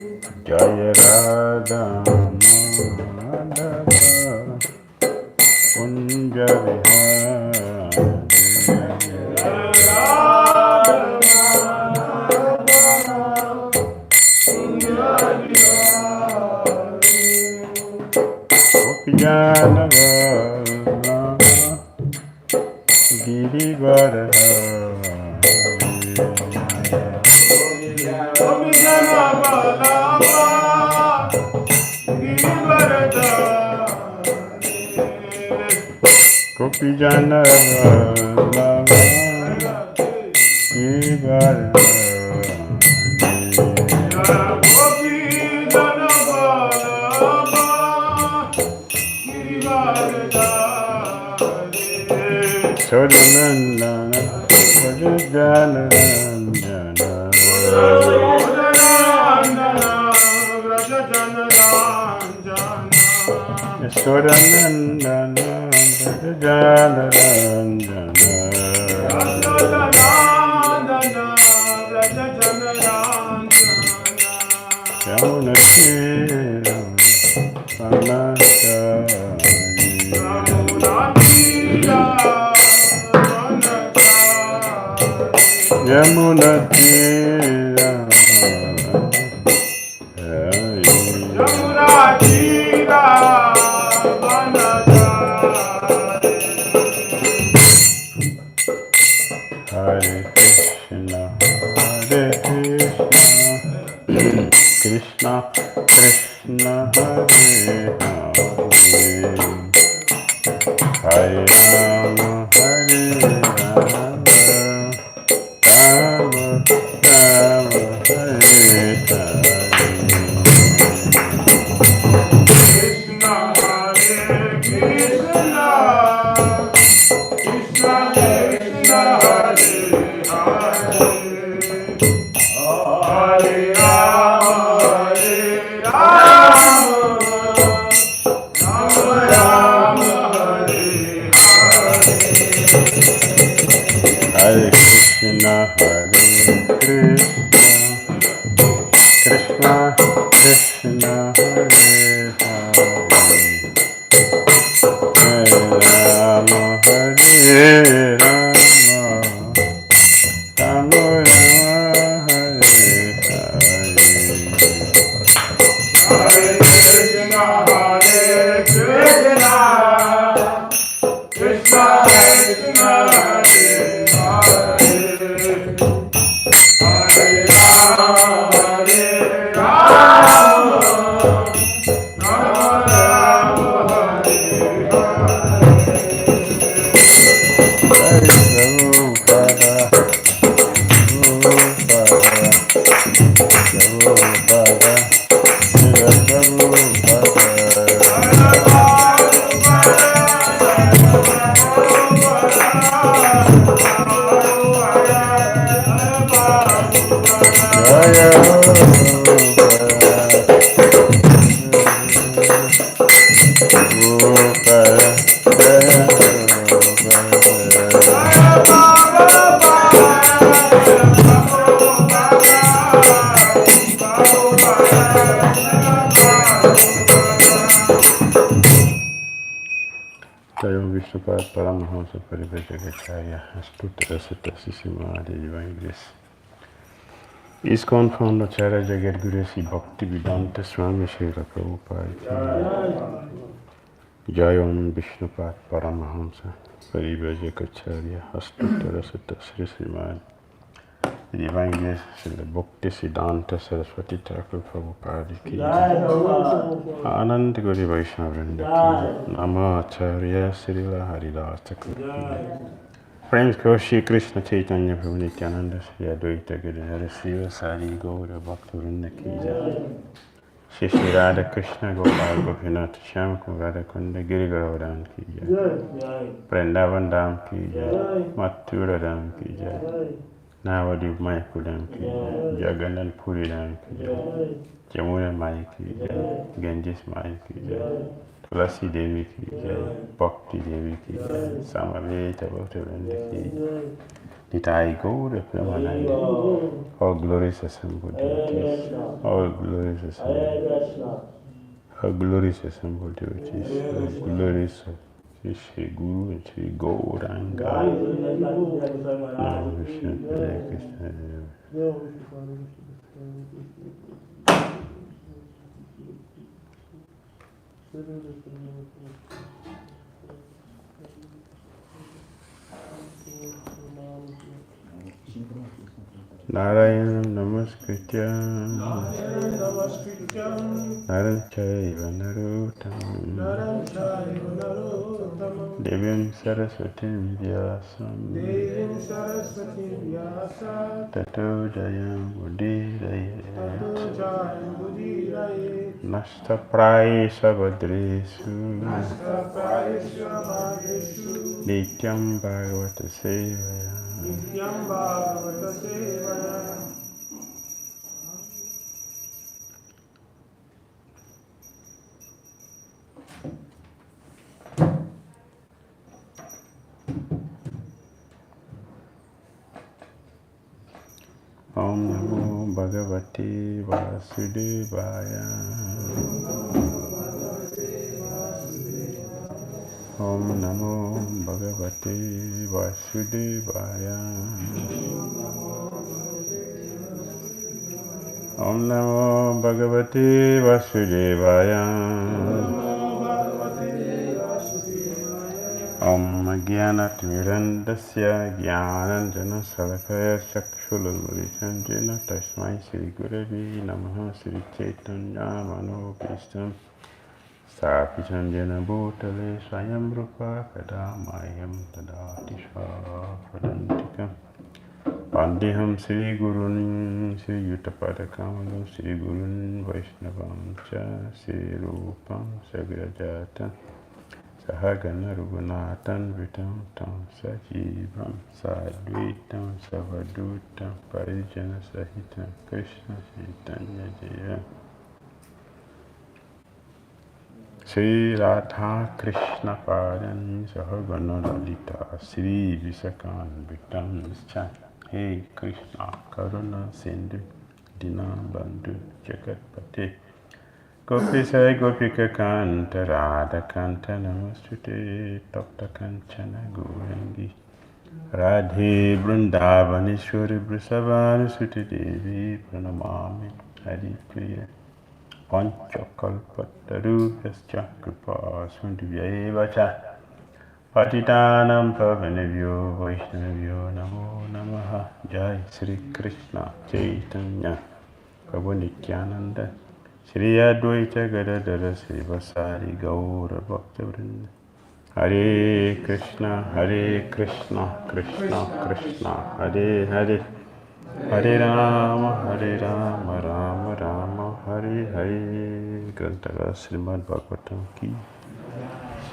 Jaya Radha Madhava Kunja Gopijana Girivara Gopijana Sodanandana Rajanarandana Sodanandana Rajanarandana Yamunatira Yamunatira Hare Krishna Hare Krishna Krishna Hare Hare Rama Hare Rama Rama Rama Hare Hare Krishna Hare Krishna Krishna Krishna Hare Hare Rama Rama Rama Hare Hare Krishna Hare Krishna Krishna Krishna Hare Hare Rama Hare Rama Rama Rama Hare Hare Krishna Krishna Krishna Hare Hare Hare Rama Rama Rama Vishnupada Paramahamsa Parivajagacharya Astutarasita Divine Grace. ISKCON founder Acharya Jagat Guru Sri Bhakti Vedanta Swami Srila Prabhupada Jayam Vishnupada Paramahamsa Parivajagacharya Astutarasita Srimad Divine Grace Srila Bhakti Siddhanta Saraswati Thakur Prabhupada ki Anand Guru Vaishnava Vrinda ki Nama Acharya Srila Haridas Thakur ki Friends, Shri Krishna Chaitanya Prabhu Nityananda Shri Advaita Gadadhara Srivasadi Gaura Bhakta Vrinda ki jai. Shri Shri Radha Krishna Gopal Gopinath Shyam Radha Kunda Giri Gauradan ki jai. Vrindavan Dham ki jai. Mathura Dham ki jai. Navadip Mayapur Dham ki jai. Jagannath Puri Dham ki jai. Jamuna Mai ki jai. Ganges Mai ki jai. Tulasi Devi ki jai. Bhakti Devi ki jai. Samaveta Bhakta Vrinda ki jai. Nitai Gaura Pramananda. All glories assembled devotees. All glories assembled. All glories assembled devotees. All glories of Shri Guru and Shri Gauranga. Namo Vishnu Hare Krishna. Narayanam Namaskritya Naram Chaiva Narottam Divyaṁ Saraswatim Vyasam Tato Jayam Udhirayat Nasta Praisa Badresu Nityam Bhagavata Sevaya Om Namo Bhagavate Vasudevaya. Om Namo Bhagavate Vasudevaya. Om Namo Bhagavate Vasudevaya. Om Jnana-timirandasya Jnananjana Salakaya Chakshulunmilitam Jena Tasmai Sri Gurave Namaha Sri Chaitanya Manobhistam Sthapitam Jena Bhutale Swayam Rupa Kadamayam Tadati Svapadantikam Vandeham Sri Gurun Sri Yuttapadakamalam Sri Gurun Vaishnavam Cha Sri Rupam Sagrajatam Sahagana Rugunatan Vittam Tam Sajivam Sadvitam Savadutam Parijana Sahitam Krishna Chaitanya Jaya Sri Radha Krishna Padan Sahagana Lalita Sri Visakan Vittam Nischa Hey Krishna Karuna Sindhu Dinam Bandhu Jagatpate Gopisai Gopika Kanta Radha Kanta Namastute Tapta Kanchana Gourangi Radhe Vrindavaneshwari Vrisavani Devi Pranamami Hari Priya Panchakalpatarubhyascha Kripa Sundhyeva Cha Patitanam Pavanavyo Vaishnavyo Namo Namaha Jai Sri Krishna Chaitanya Prabhu Nityananda Shri Advaita Gadadara Srivasari Gaura Bhaktavrinda Hare Krishna Krishna Krishna Hare Hare Hare Rama Rama Rama Hare Hare Grantara Srimad Bhagavatam Ki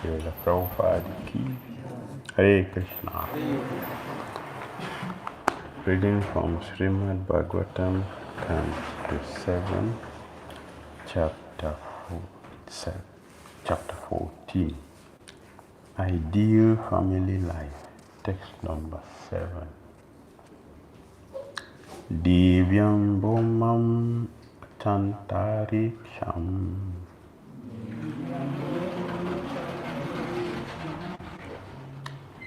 Srila Prabhupada Ki Hare Krishna. Reading from Srimad Bhagavatam Canto 7 Chapter 14 Ideal Family Life. Text number 7. Divyaṁ bhaumaṁ cāntarīkṣaṁ.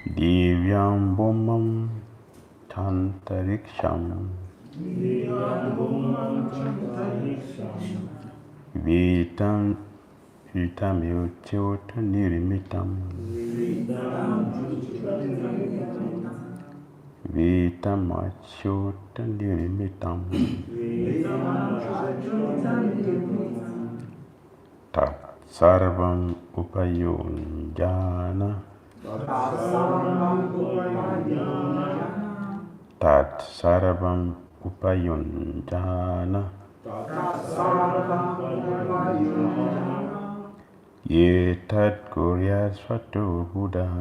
Divyaṁ bhaumaṁ cāntarīkṣaṁ. Vittam acyuta-nirmitam. Vittam acyuta-nirmitam. Tat sarvam upayuñjāna. Tat sarvam upayuñjāna. Etat kuryāt svato budhaḥ.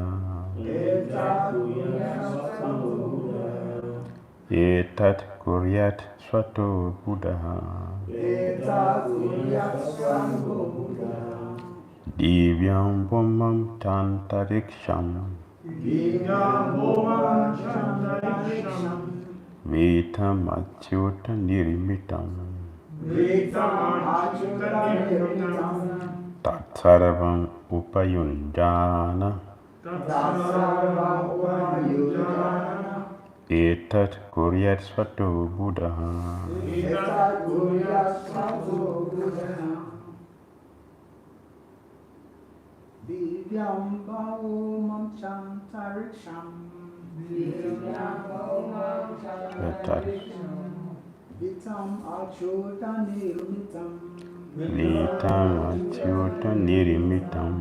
Etat kuryāt svato budhaḥ. Divyaṁ bhaumaṁ cāntarīkṣaṁ. vittam acyuta-nirmitam tat sarvam upayuñjāna etat kuryāt svato budhaḥ. Divyaṁ bhaumaṁ cāntarīkṣaṁ vittam acyuta-nirmitam Vittam acyuta-nirmitam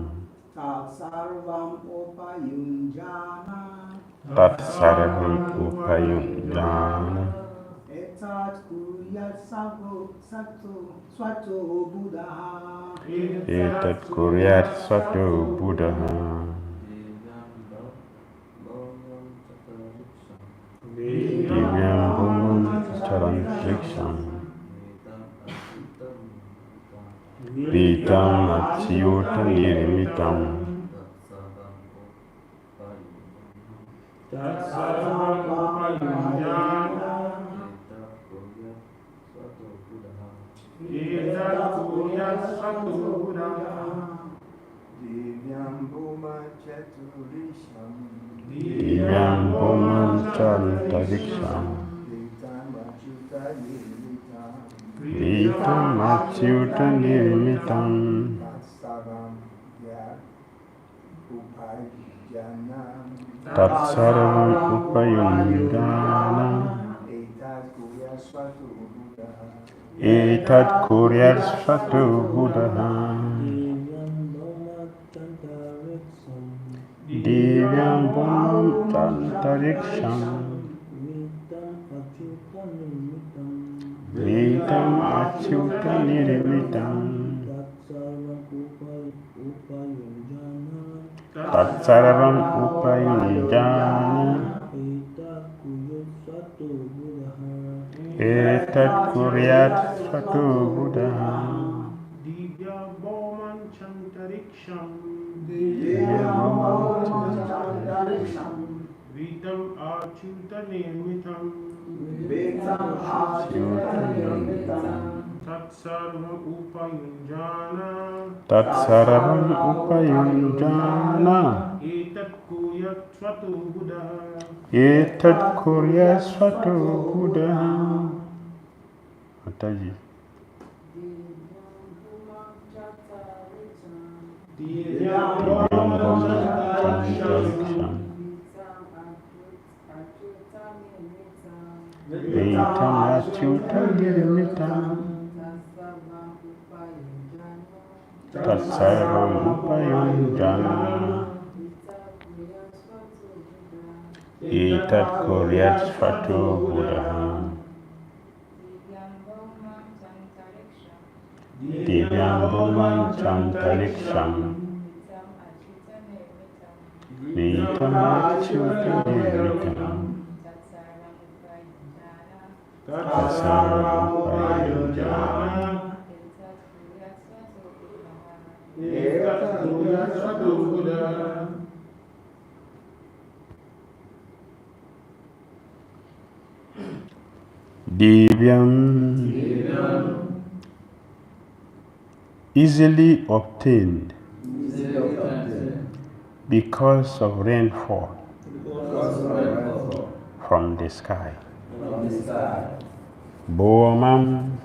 sarvam upayuñjāna tat sarvam upayuñjāna etat kuryāt svato budhaḥ etat kuryāt svato budhaḥ. Divyaṁ bhaumaṁ cāntarīkṣaṁ vittam acyuta-nirmitam divyaṁ bhaumaṁ cāntarīkṣaṁ vittam acyuta-nirmitam tat sarvam upayuñjāna etat kuryāt svato budhaḥ. Divyaṁ bhaumaṁ cāntarīkṣaṁ vittam acyuta-nirmitam tat sarvam upayuñjāna etat kuryāt svato budhaḥ. Vittam acyuta-nirmitam tat sarvam upayuñjāna etat kuryāt svato budhaḥ. Etat kuryāt svato budhaḥ. Mataji. Divyaṁ bhaumaṁ cāntarīkṣaṁ vittam acyuta-nirmitam tat sarvam upayuñjāna etat kuryāt svato budhaḥ. Divyaṁ bhaumaṁ cāntarīkṣaṁ vittam acyuta-nirmitam tat sarvam upayuñjāna etat kuryāt svato budhaḥ. Divyaṁ easily obtained because of rainfall from the sky. Bhaumaṁ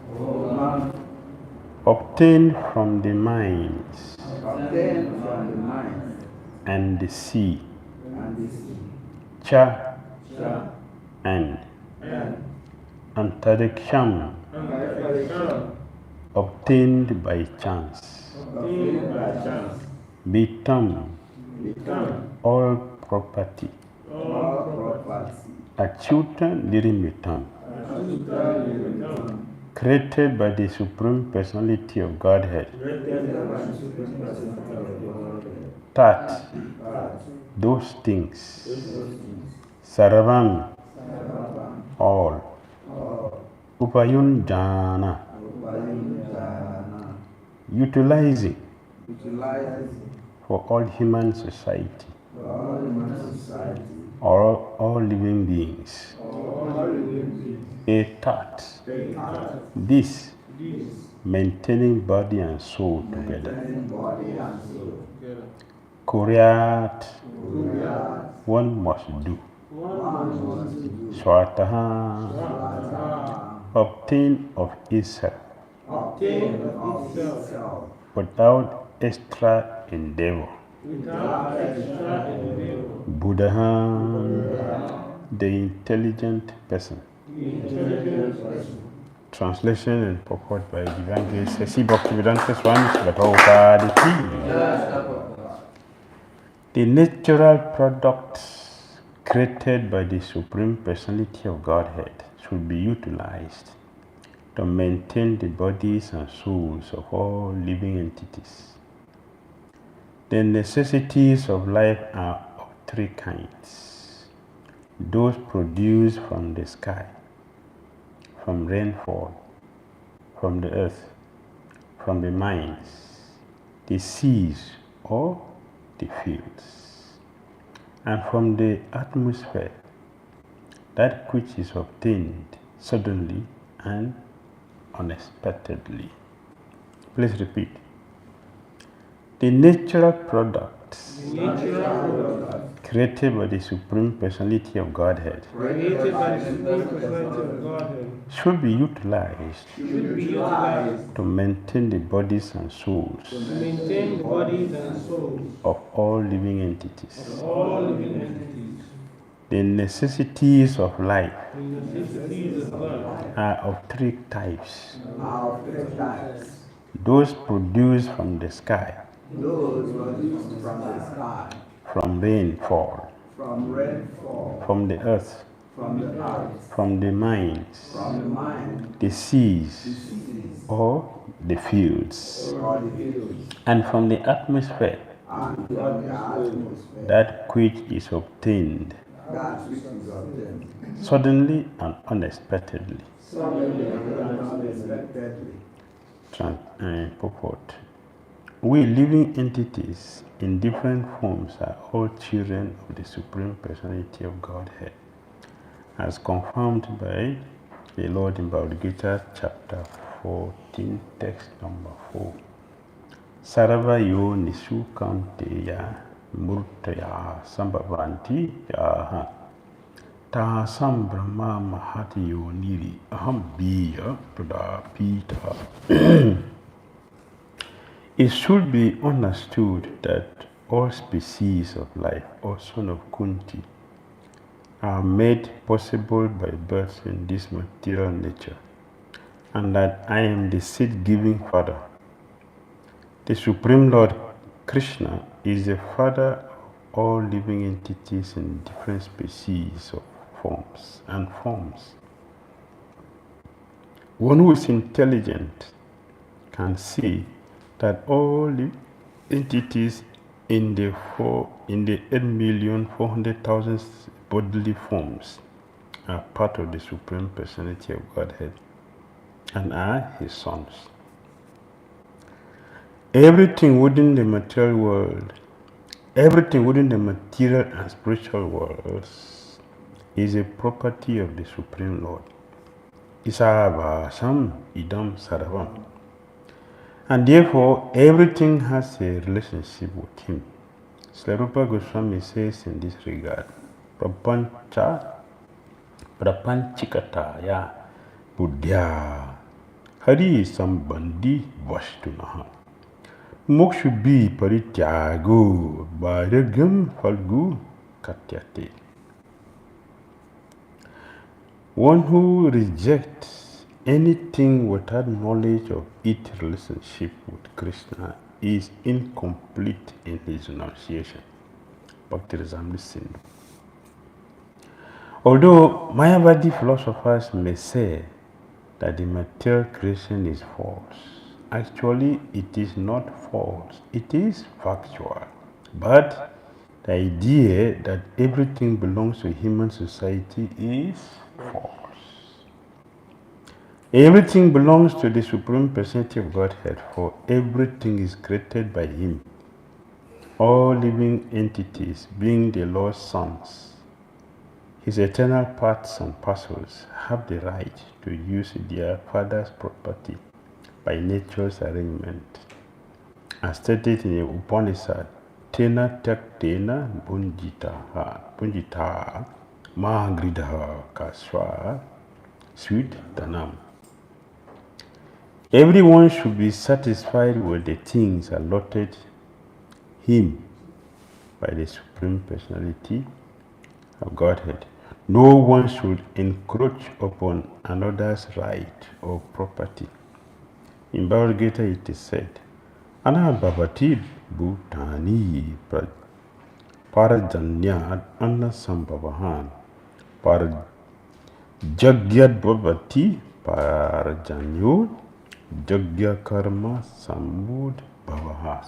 obtained from the mines and the sea. Cha and cāntarīkṣaṁ obtained by chance. Vittam all property. Acyuta-nirmitam created by the Supreme Personality of Godhead. That those things. Sarvam all. Upayuñjāna utilizing for all human society. all human society, all living beings. Etat. This maintaining body and soul together. Kuryāt. One must do. Svatvaṁ. Obtain of itself. Without extra endeavor. budhaḥ. The intelligent person. Translation and purport by Divine Grace Bhakti Dhira Damodara. The natural products created by the Supreme Personality of Godhead should be utilized to maintain the bodies and souls of all living entities. The necessities of life are of three kinds: those produced from the sky, from rainfall, from the earth, from the mines, the seas or the fields, and from the atmosphere, that which is obtained suddenly and unexpectedly. Please repeat. The natural products created by the Supreme Personality of Godhead should be utilized to maintain the bodies and souls of all living entities. The necessities of life are of three types: those produced from the sky, from rainfall, from the earth, from the mines, the seas or the fields, and from the atmosphere, that which is obtained suddenly and unexpectedly. Purport. We living entities in different forms are all children of the Supreme Personality of Godhead, as confirmed by the Lord in Bhagavad Gita chapter 14, text number 4. Sarva yo nisu kanteya murtaya sambhavanti yaha tāsam brahma mahati yo niri aham biya pradapita. It should be understood that all species of life, O son of Kunti, are made possible by birth in this material nature, and that I am the seed-giving Father. The Supreme Lord Krishna is the Father of all living entities in different species of forms. One who is intelligent can see that all the entities in the 8,400,000 bodily forms are part of the Supreme Personality of Godhead and are His sons. Everything within the material world, everything within the material and spiritual worlds is a property of the Supreme Lord. Isavasam idam sarvam. And therefore, everything has a relationship with Him. Srila Rupa Goswami says in this regard, prapanchikataya buddhya hari sambandhi vastunaha mokshubi parityago vairagam falgu katyate. One who rejects anything without knowledge of its relationship with Krishna is incomplete in his renunciation. Bhakti Dhira Damodara. Although Mayavadi philosophers may say that the material creation is false, actually it is not false, it is factual. But the idea that everything belongs to human society is false. Everything belongs to the Supreme Personality of Godhead, for everything is created by Him. all living entities being the Lord's sons, his eternal parts and parcels have the right to use their father's property by nature's arrangement. As stated in the Upanishad, Tena Tena Bunjita Mahagridha Kaswa Sweet Dhanam. Everyone should be satisfied with the things allotted him by the Supreme Personality of Godhead. No one should encroach upon another's right or property. In Bhagavad Gita it is said, Ana bhavati bhutani parajanyad anna sambhavahan parajagyad bhavati parajanyo jagya karma samud bhavaha.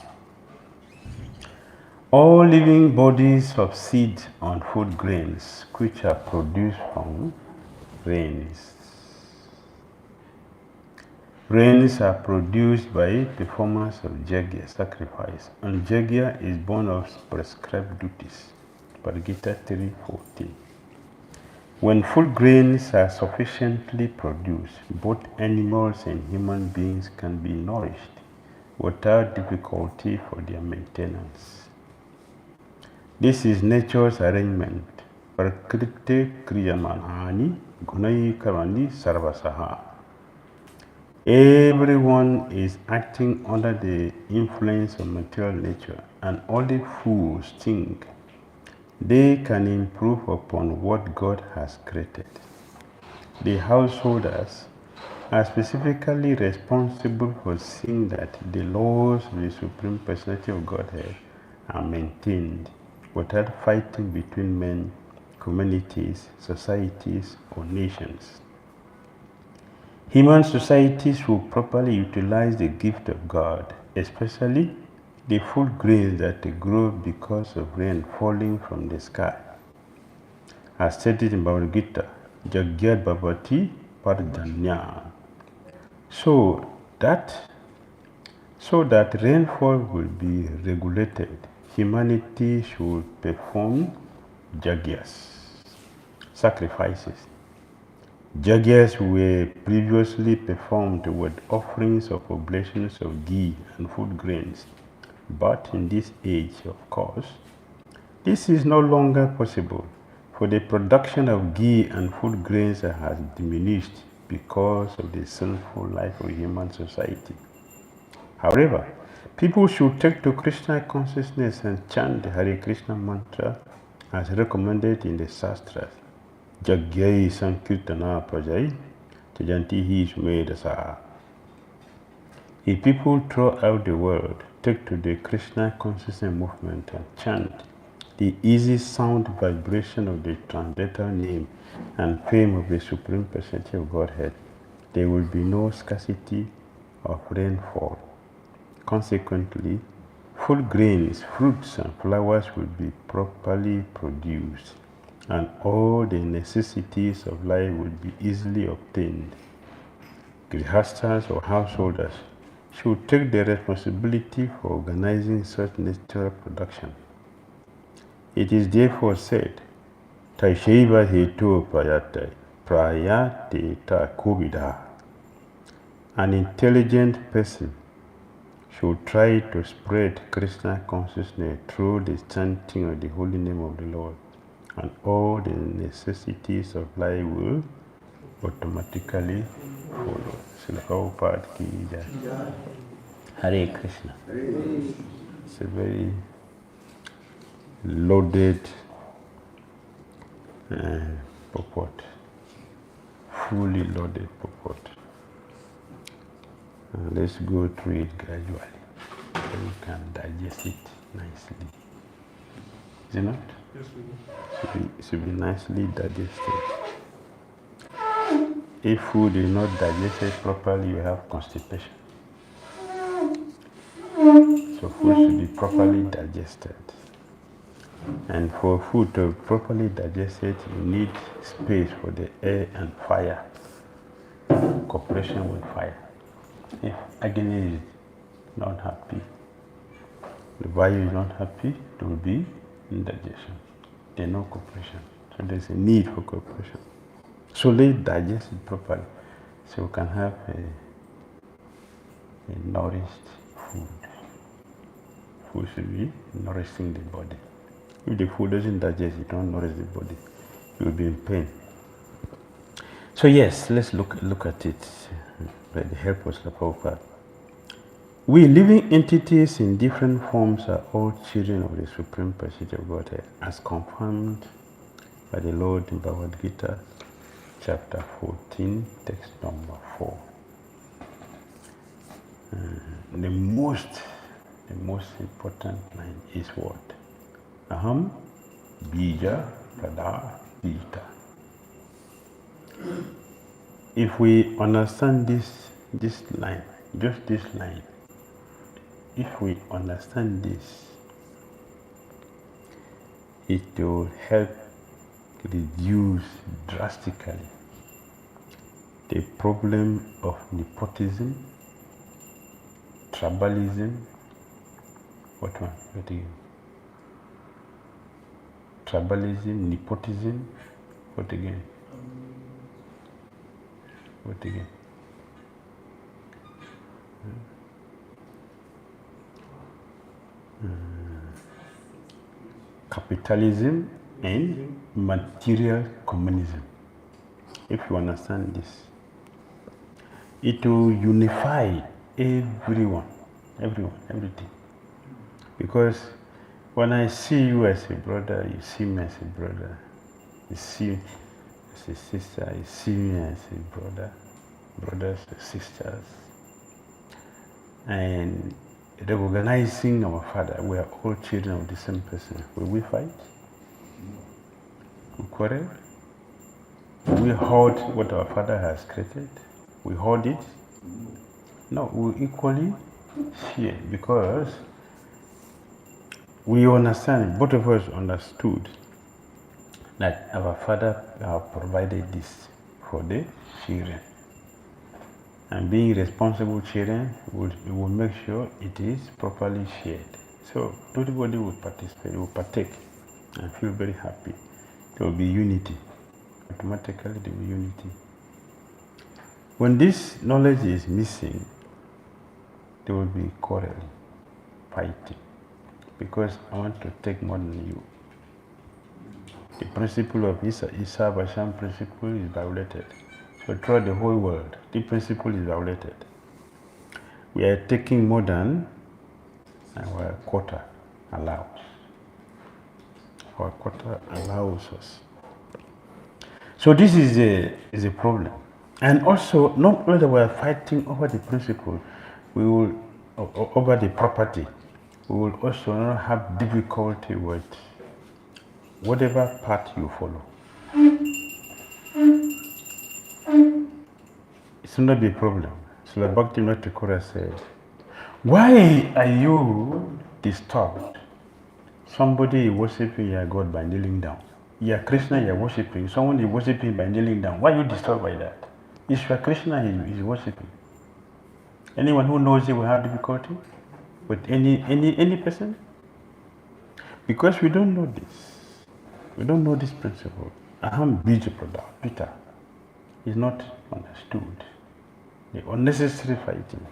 All living bodies of seed on food grains which are produced from rains. Rains are produced by performance of yajna, sacrifice, and yajna is born of prescribed duties. Bhagavad Gita 3:14. When food grains are sufficiently produced, both animals and human beings can be nourished without difficulty for their maintenance. This is nature's arrangement. Prakriti kriyamanani gunai karani sarvasaha. Everyone is acting under the influence of material nature, and only fools think they can improve upon what God has created. The householders are specifically responsible for seeing that the laws of the Supreme Personality of Godhead are maintained without fighting between men, communities, societies, or nations. Human societies will properly utilize the gift of God, especially the food grains that grow because of rain falling from the sky. As stated in Bhagavad Gita, Jagyad Bhavati Pardanya. So that rainfall will be regulated, humanity should perform yajnas, sacrifices. Yajnas were previously performed with offerings of oblations of ghee and food grains, but in this age, of course, this is no longer possible, for the production of ghee and food grains has diminished because of the sinful life of human society. However, people should take to Krishna consciousness and chant the Hare Krishna mantra as recommended in the Shastras. Jagyai Sankirtana Prajai Tajantihi Sumedasa. If people throughout the world take to the Krishna consciousness movement and chant the easy sound vibration of the transcendental name and fame of the Supreme Personality of Godhead, there will be no scarcity of rainfall. Consequently, food grains, fruits, and flowers will be properly produced, and all the necessities of life will be easily obtained. Grihasthas or householders should take the responsibility for organizing such natural production. It is therefore said, Taishaiva hetu prayate ta kubida. An intelligent person should try to spread Krishna consciousness through the chanting of the holy name of the Lord, and all the necessities of life will automatically follow. Srila Prabhupada ki jai. Hare Krishna. It's a very loaded purport, fully loaded purport. Let's go through it gradually, so you can digest it nicely. Is it not? Yes, we do. It should be nicely digested. If food is not digested properly, you have constipation. So food should be properly digested. And for food to properly digested, you need space for the air and fire, cooperation with fire. If agony is not happy, Why you're not happy? There will be indigestion. There's no cooperation. So there's a need for cooperation. So let's digest it properly so we can have a nourished food. Food should be nourishing the body. If the food doesn't digest, it don't nourish the body. You'll be in pain. So yes, let's look at it by the help of Prabhupada. We living entities in different forms are all children of the Supreme Personality of Godhead, as confirmed by the Lord in Bhagavad Gita, chapter 14, text number 4. The most important line is what? Aham bija pada vita. If we understand this line, just this line, if we understand this, it will help reduce drastically the problem of nepotism, tribalism. What one? What again? Tribalism, nepotism. What again? What again? Capitalism and material communism. If you understand this, it will unify everything. Because when I see you as a brother, you see me as a brother. You see me as a sister, you see me as a brother, brothers and sisters. And recognizing our Father, we are all children of the same person. Will we fight? We quarrel? Will we hold what our Father has created? We hold it? No, we equally share, because we understand, both of us understood that our Father provided this for the children. And being responsible children, we will make sure it is properly shared. So everybody will participate, will partake, and feel very happy. There will be unity. Automatically there will be unity. When this knowledge is missing, there will be quarreling, fighting, because I want to take more than you. The principle of Isa principle is violated. So throughout the whole world, the principle is violated. We are taking more than our quota allows. Our quota allows us. So this is a problem. And also, not only that we are fighting over the principle, we will over the property. We will also not have difficulty with whatever path you follow. It will not be a problem. So the Bhakti Dhira said, why are you disturbed? Somebody is worshipping your God by kneeling down. Yeah, Krishna you are worshipping. Someone is worshipping by kneeling down. Why are you disturbed by that? It's for Krishna is worshipping. Anyone who knows it will have difficulty with any person? Because we don't know this. We don't know this principle. Aham bija pada vita is not understood. The unnecessary fighting.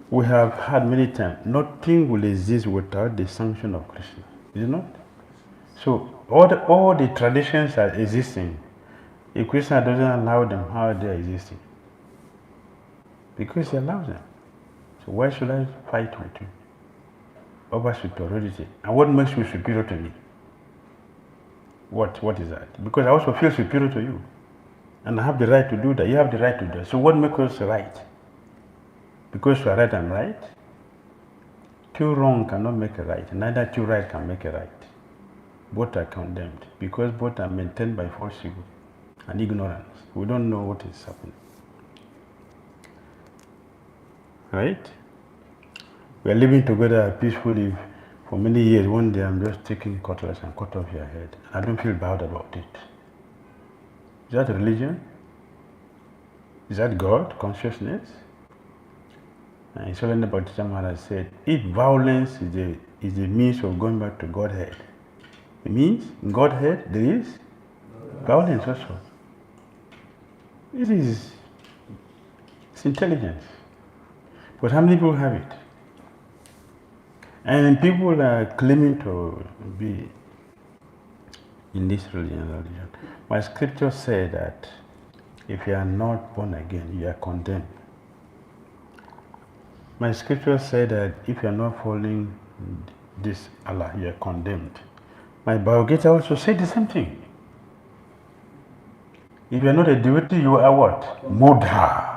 We have had many times, nothing will exist without the sanction of Krishna. Is it not? So all the traditions are existing. If Krishna doesn't allow them, how are they existing? Because he allows them. So why should I fight with you over superiority? And what makes you superior to me? What is that? Because I also feel superior to you. And I have the right to do that. You have the right to do that. So what makes us right? Because you are right and right? Two wrong cannot make a right. Neither two right can make a right. Both are condemned because both are maintained by falsehood and ignorance. We don't know what is happening. Right? We are living together peacefully for many years. One day I'm just taking cutlass and cut off your head. I don't feel bad about it. Is that religion? Is that God, consciousness? And so when the Bhakti Dhira Damodara said, if violence is the means of going back to Godhead, it means in Godhead there is violence also. It's intelligence. But how many people have it? And people are claiming to be in this religion. My scripture says that if you are not born again, you are condemned. My scripture said that if you are not following this Allah, you are condemned. My Bhagavad also said the same thing. If you are not a devotee, you are what? Budhaḥ.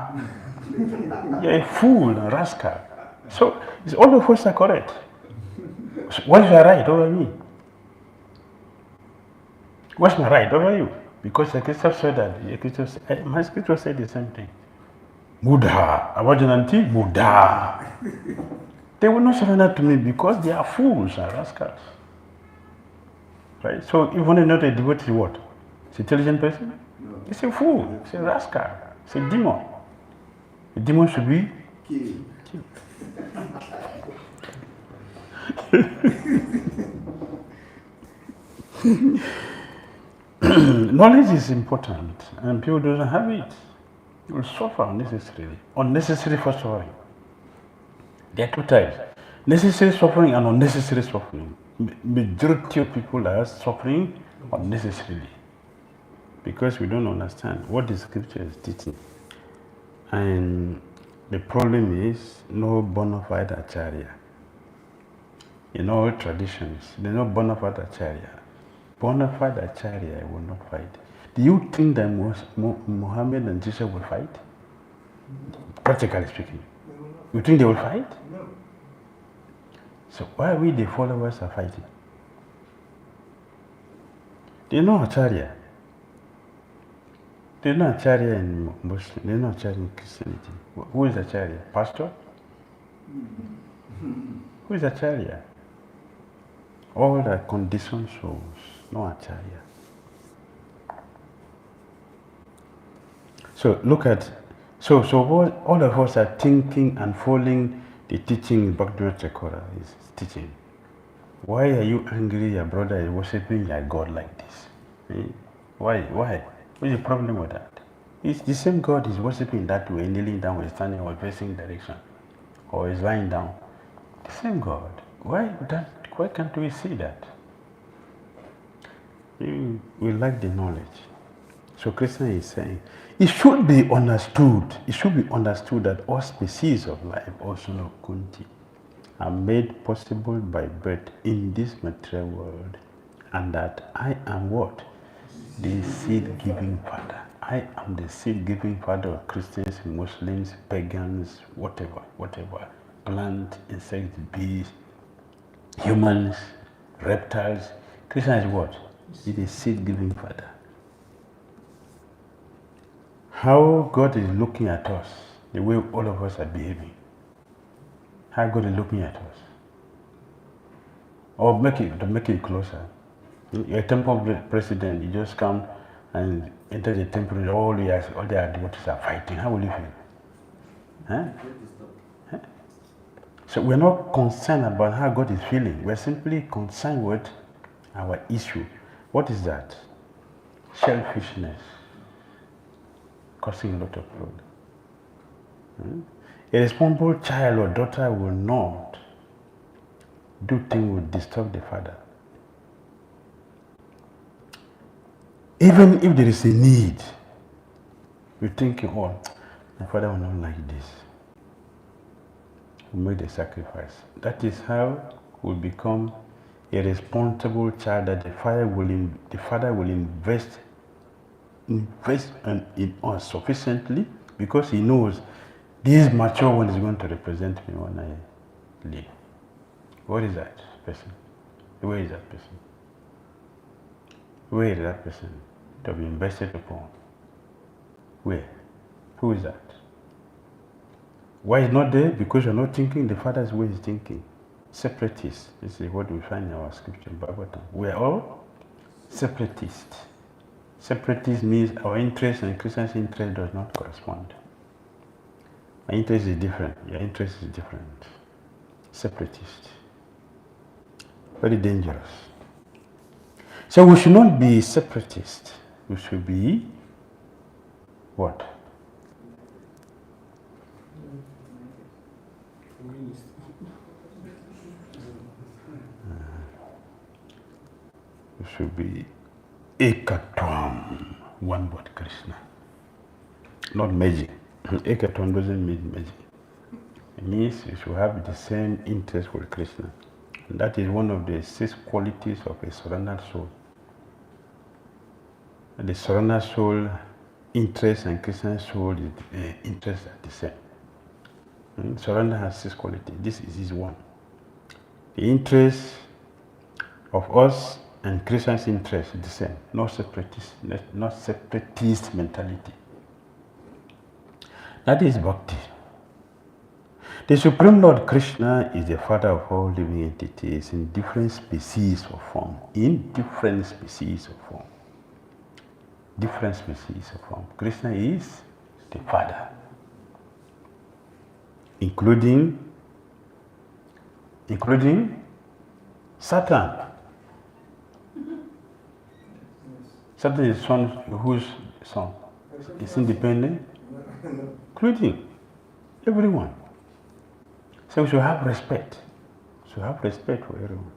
You are a fool, a rascal. So all of us are correct. So what is your right over me? What's my right over you? Because the Christian said that. My scripture said the same thing. Budhaḥ. Avajananti Budhaḥ. They will not surrender to me because they are fools and rascals. Right? So if one is not a devotee, what? It's an intelligent person? No. It's a fool. It's a rascal. It's a demon. A demon should be killed. Knowledge is important, and people don't have it. You will suffer unnecessarily. Unnecessary for suffering. There are two types: necessary suffering and unnecessary suffering. Majority of people are suffering unnecessarily because we don't understand what the scripture is teaching. And the problem is no bona fide acharya. In all traditions, there is no bona fide acharya. Bona fide acharya will not fight. Do you think that Muhammad and Jesus will fight? Practically speaking. You think they will fight? No. So why we the followers are fighting? There is no acharya. There is no acharya in Muslim. There is no acharya in Christianity. Who is acharya? Pastor? Who is acharya? All are conditioned souls, no acharya. So look at, so what all of us are thinking and following the teaching Bhakti Dhira is teaching. Why are you angry your brother is worshipping your God like this? Why? What is the problem with that? It's the same God is worshipping that way, kneeling down or standing or facing direction, or is lying down. The same God. Why can't we see that? We lack the knowledge. So Krishna is saying, it should be understood that all species of life, also of Kunti, are made possible by birth in this material world, and that I am what? The seed-giving father. I am the seed-giving father of Christians, Muslims, pagans, whatever. Plant, insects, bees, humans, reptiles. Krishna is what? He is the seed-giving father. How God is looking at us, the way all of us are behaving. How God is looking at us. Or to make it closer. You're a temple president, you just come and enter the temple, all the devotees are fighting. How will you feel? Huh? So we're not concerned about how God is feeling. We're simply concerned with our issue. What is that? Selfishness. Causing a lot of problem. A responsible child or daughter will not do things will disturb the father. Even if there is a need, you're thinking, oh, my father will not like this. We make the sacrifice. That is how we become a responsible child that the father will invest in us sufficiently, because he knows this mature one is going to represent me when I leave. What is that person? Where is that person? Where is that person to be invested upon? Where? Who is that? Why is not there? Because you're not thinking the Father's way is thinking. Separatists. This is what we find in our scripture, Bhagavatam. We are all separatists. Separatist means our interest and Christian's interest does not correspond. My interest is different. Your interest is different. Separatist. Very dangerous. So we should not be separatist. We should be what? We should be ekatvam, one word Krishna. Not magic. Ekatvam doesn't mean magic. It means you should have the same interest with Krishna. And that is one of the 6 qualities of a surrendered soul. And the surrendered soul interest and Krishna's soul interest are the same. Surrender has 6 qualities. This is his one. The interest of us and Krishna's interest is the same. No separatist mentality. That is bhakti. The Supreme Lord Krishna is the Father of all living entities in different species of form. In different species of form. Different species of form. Krishna is the Father. Including Satan. Satan is son, whose son? Is independent? Including everyone. So we should have respect. We should have respect for everyone.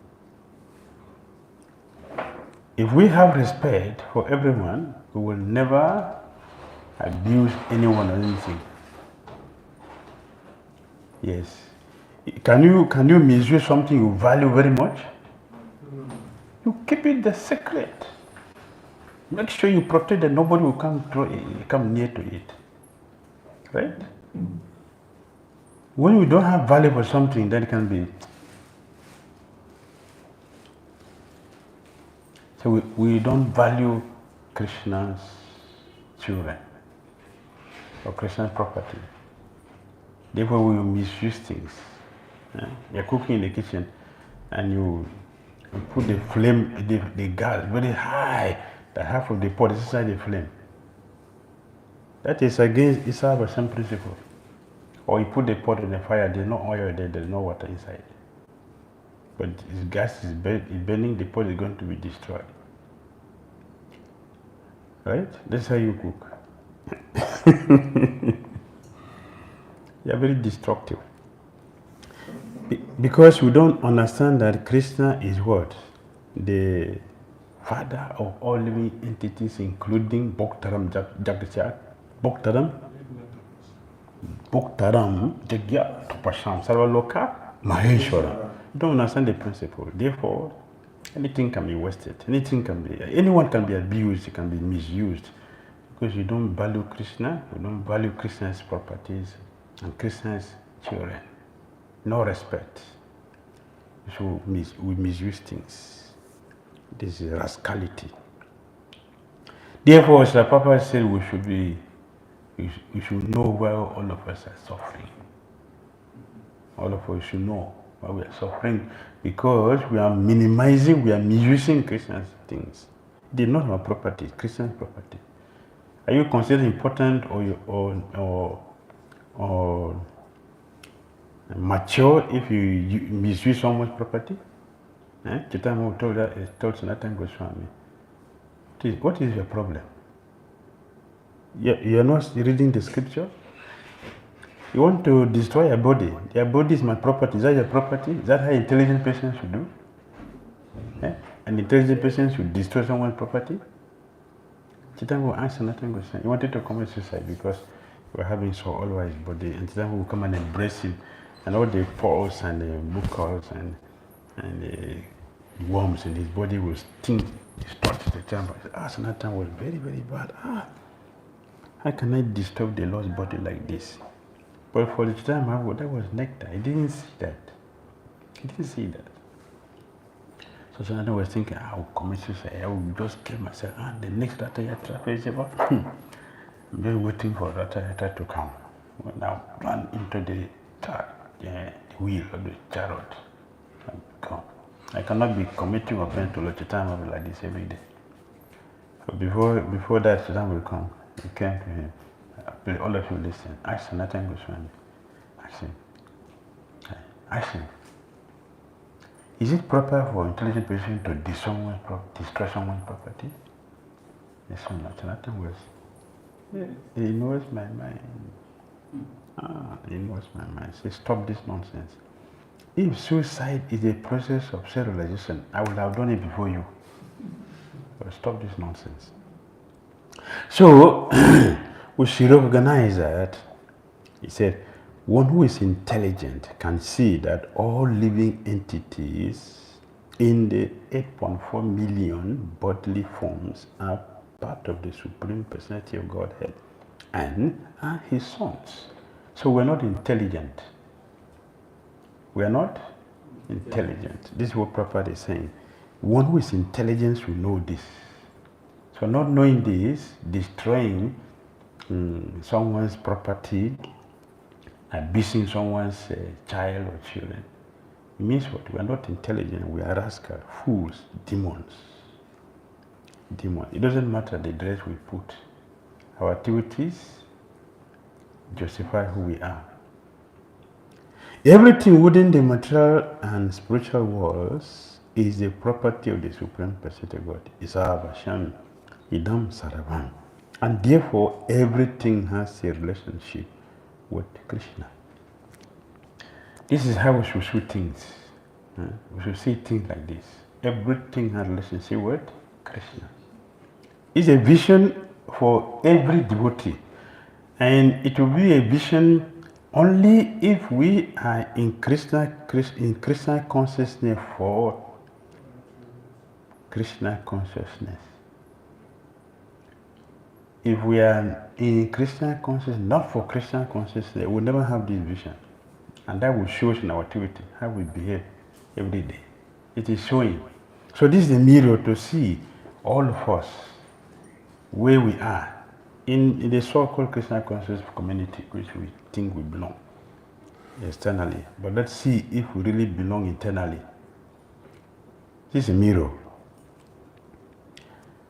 If we have respect for everyone, we will never abuse anyone or anything. Yes. Can you misuse something you value very much? You keep it the secret. Make sure you protect it, nobody will come near to it. Right? When we don't have value for something, then it can be. So we don't value Krishna's children or Krishna's property. Therefore, we misuse things. You're cooking in the kitchen and you put the flame, the gas very high, that half of the pot is inside the flame. That is against Islam principle. Or you put the pot in the fire, there's no oil there, there's no water inside. But this gas is burning, the pot is going to be destroyed. Right? That's how you cook. You're very destructive. Because we don't understand that Krishna is what? The Father of all living entities, including Bhaktaram Jagat, Bhaktaram Jagat Sarvaloka Maheshwara. You don't understand the principle. Therefore, anything can be wasted. Anyone can be abused, it can be misused. Because you don't value Krishna, you don't value Krishna's properties and Krishna's children. No respect. So we misuse things. This is rascality. Therefore, Srila Prabhupada said we should know where all of us are suffering. All of us should know why we are suffering, because we are minimizing, we are misusing Krishna's things. It is not our property, Krishna's property. Are you considered important or mature if you misuse someone's property? Chaitanya told Sanatana Goswami, what is your problem? You are not reading the scripture? You want to destroy your body. Your body is my property. Is that your property? Is that how an intelligent person should do? An intelligent person should destroy someone's property? Chaitanya will answer Sanatana Goswami. He wanted to commit suicide because he was having so all over his body, and Chaitanya will come and embrace him, and all the pores and the mucus and the worms in his body will sting. He starts the chamber. Sanatana was very, very bad. How can I disturb the Lord's body like this? But for the time, that was nectar. He didn't see that. So Sanatana was thinking, I will commit suicide. I will just kill myself. The next Ratayatra festival, I'm just waiting for Ratayatra to come. Now run into the wheel of the chariot and come. I cannot be committing offense to Lord Chaitanya like this every day. So before that Chaitanya will come, he came to him. All of you listen. Ask Sanatana Goswami. See, ask him, is it proper for intelligent person to destroy someone's property? Yes or not? Nothing worse. Yeah, he knows my mind. He knows my mind. Say, stop this nonsense. If suicide is a process of self-realization, I would have done it before you. But stop this nonsense. So, we should recognize that, he said, one who is intelligent can see that all living entities in the 8.4 million bodily forms are part of the Supreme Personality of Godhead and are his sons. So we're not intelligent. We are not intelligent. This is what Prabhupada is saying. One who is intelligent will know this. So not knowing this, destroying someone's property, abusing someone's child or children, it means what? We are not intelligent. We are rascals, fools, demons. It doesn't matter the dress we put. Our activities justify who we are. Everything within the material and spiritual worlds is the property of the Supreme Personality of God. Isavasham, idam sarvam. And therefore, everything has a relationship with Krishna. This is how we should see things. We should see things like this. Everything has a relationship with Krishna. It's a vision for every devotee. And it will be a vision only if we are in Krishna consciousness for Krishna consciousness. If we are in Krishna consciousness, not for Krishna consciousness, we'll never have this vision. And that will show us in our activity, how we behave every day. It is showing. So this is the mirror to see all of us, where we are, in the so-called Krishna consciousness community, which we think we belong externally. But let's see if we really belong internally. This is a mirror.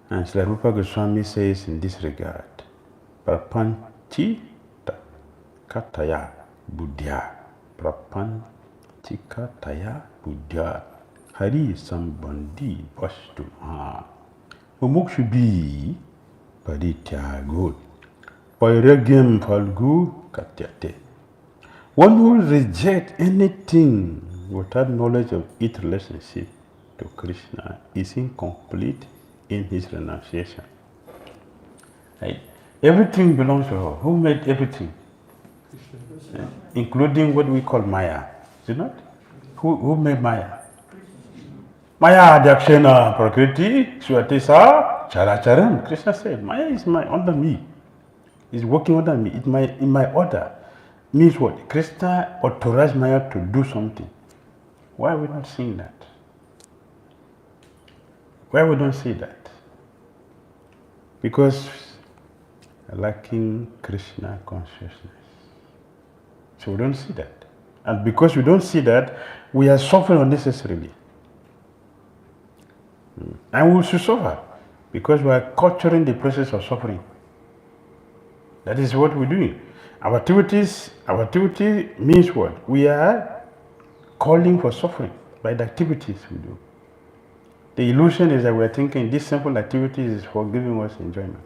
And Srila Rupa Goswami says in this regard, Prapanchi kataya budhaḥ, Prapanchi kataya budhaḥ, Hari sambandhi vastu Mumukshubi parityago, Pairagyam falgu katyate. One who rejects anything without knowledge of its relationship to Krishna is incomplete in his renunciation. Right? Everything belongs to her. Who made everything? Krishna. Including what we call Maya. Is it not? Who made Maya? Maya adhyakshena prakriti swatisa jaṭharaṁ. Krishna said, Maya is under me. It's working under me. It's in my order. Means what? Krishna authorized Maya to do something. Why are we not seeing that? Why we don't see that? Because lacking Krishna consciousness. So we don't see that. And because we don't see that, we are suffering unnecessarily. And we should suffer because we are culturing the process of suffering. That is what we're doing. Our activity means what? We are calling for suffering by the activities we do. The illusion is that we are thinking this simple activity is for giving us enjoyment.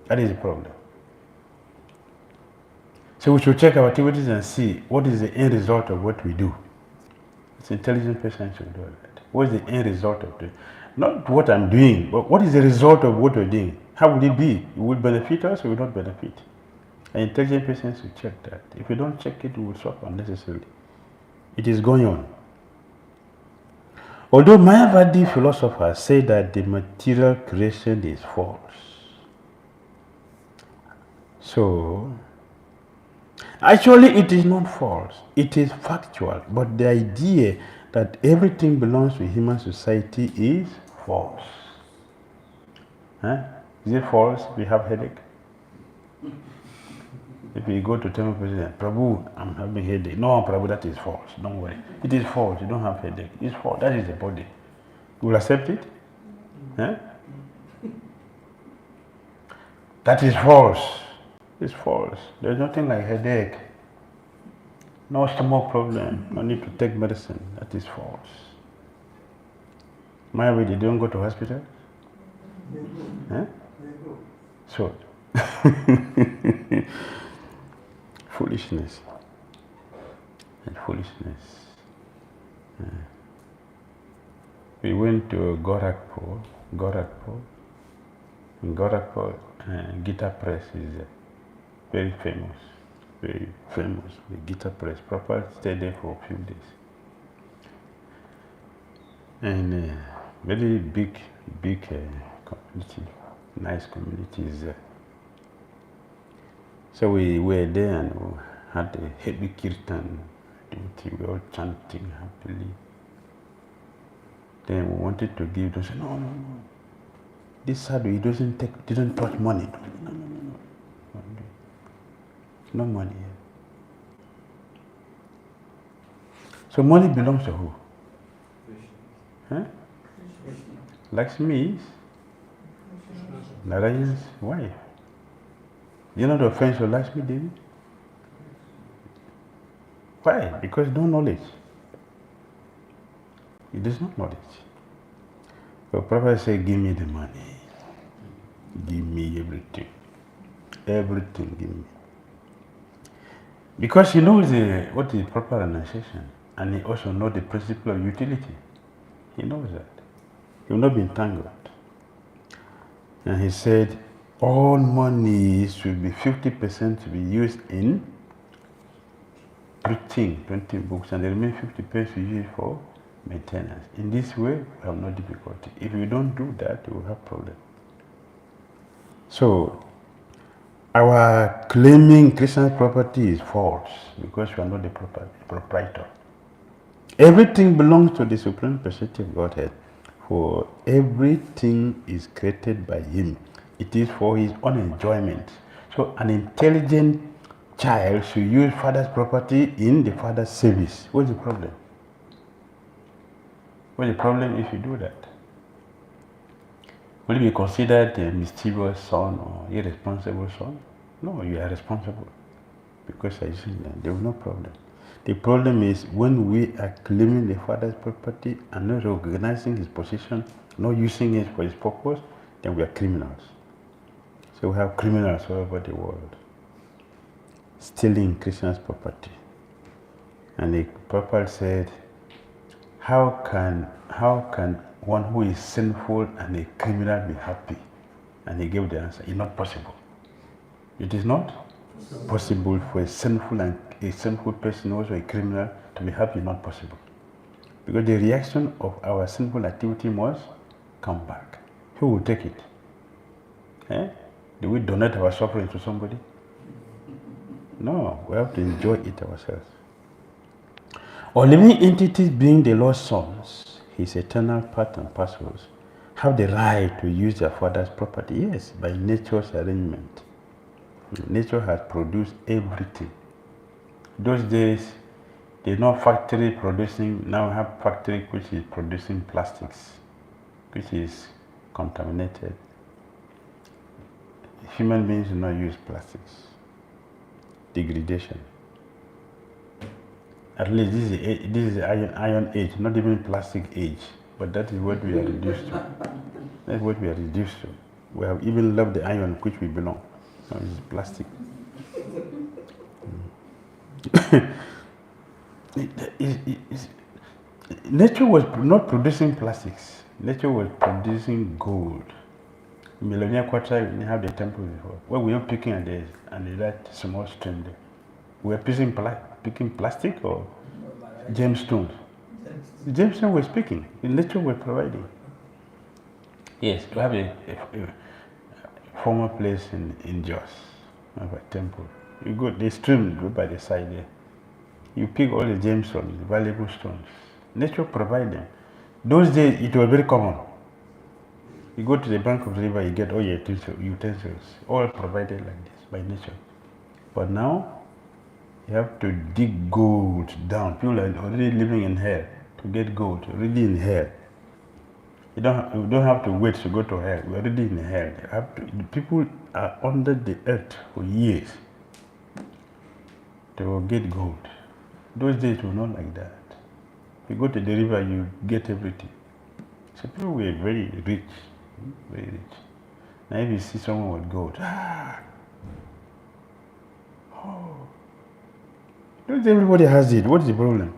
That is the problem. So we should check our activities and see what is the end result of what we do. It's intelligent person should do that. What is the end result of it? Not what I'm doing, but what is the result of what we're doing? How would it be? It will benefit us or will not benefit? An intelligent person should check that. If you don't check it, we will suffer unnecessarily. It is going on. Although Mayavadi philosophers say that the material creation is false. So, actually it is not false. It is factual. But the idea that everything belongs to human society is false. Is it false if we have headache? If we go to tell President, Prabhu, I'm having headache. No, Prabhu, that is false. Don't worry. It is false. You don't have headache. It's false. That is the body. You will accept it? That is false. It's false. There's nothing like headache. No stomach problem. No need to take medicine. That is false. My way, they don't go to hospital? Huh? So, foolishness. And foolishness. We went to Gorakhpur. In Gorakhpur, Gita Press is very famous. Very famous. The Gita Press. Proper stayed there for a few days. And very big community. Nice community is there. So we were there and we had a heavy kirtan. We were all chanting happily. Then we wanted to give them. Said, no. This sadhu, he didn't touch money. No money here. So money belongs to who? Huh? Lakshmi's, Narayan's wife. You know the offense of Lakshmi Devi? Why? Because no knowledge. It is not knowledge. So Prabhupada said, give me the money. Give me everything. Everything, give me. Because he knows what is proper renunciation, and he also knows the principle of utility. He knows that. He will not be entangled. And he said, all money should be 50% to be used in printing books, and the remaining 50% to use for maintenance. In this way, we have no difficulty. If we don't do that, we will have problems. So, our claiming Krishna's property is false because we are not the proprietor. Everything belongs to the Supreme Personality of Godhead, for everything is created by Him. It is for His own enjoyment. So an intelligent child should use father's property in the father's service. What's the problem? What's the problem if you do that? Will you be considered a mischievous son or irresponsible son? No, you are responsible because I see that there is no problem. The problem is when we are claiming the father's property and not recognizing his position, not using it for his purpose, then we are criminals. So we have criminals all over the world stealing Krishna's property. And the Prabhupada said, how can one who is sinful and a criminal be happy? And he gave the answer, it's not possible. It is not possible for a sinful person, also a criminal, to be happy, not possible. Because the reaction of our sinful activity must come back. Who will take it? Eh? Do we donate our suffering to somebody? No, we have to enjoy it ourselves. Or living entities being the Lord's sons, His eternal part and parcels, have the right to use their father's property, yes, by nature's arrangement. Nature has produced everything. Those days, there's no factory producing, now we have factory which is producing plastics, which is contaminated. Human beings do not use plastics. Degradation. At least this is iron age, not even plastic age, but that is what we are reduced to. That's what we are reduced to. We have even left the iron which we belong. Now it's plastic. Nature was not producing plastics. Nature was producing gold. Millionaire Quarter, we have the temple before. Where we were picking at that small stream there. We were picking plastic or gemstones. The gemstone was picking. The nature was providing. Yes, we have a former place in Jos. We have a temple. You go, the stream go by the side there. You pick all the gemstones, valuable stones. Nature provided them. Those days, it was very common. You go to the bank of the river, you get all your utensils, all provided like this by nature. But now, you have to dig gold down. People are already living in hell to get gold, already in hell. You don't have to wait to go to hell. We're already in hell. The people are under the earth for years. They will get gold. Those days were not like that. You go to the river, you get everything. So people were very rich, very rich. Now if you see someone with gold, Not everybody has it. What is the problem?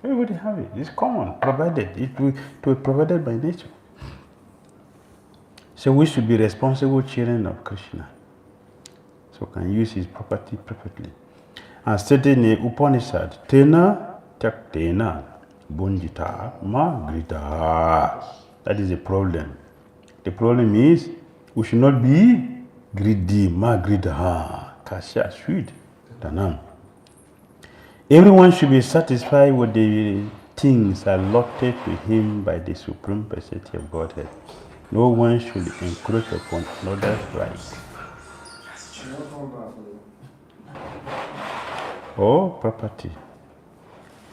Everybody have it. It's common, provided. It was provided by nature. So we should be responsible children of Krishna. So can use his property perfectly. And stated in the Upanishad, Tena Tyaktena Bunjita Magrita. That is the problem. The problem is we should not be greedy, Magrita. Kasya sweet. Daṇḍam. Everyone should be satisfied with the things allotted to him by the Supreme Personality of Godhead. No one should encroach upon another's rights or property.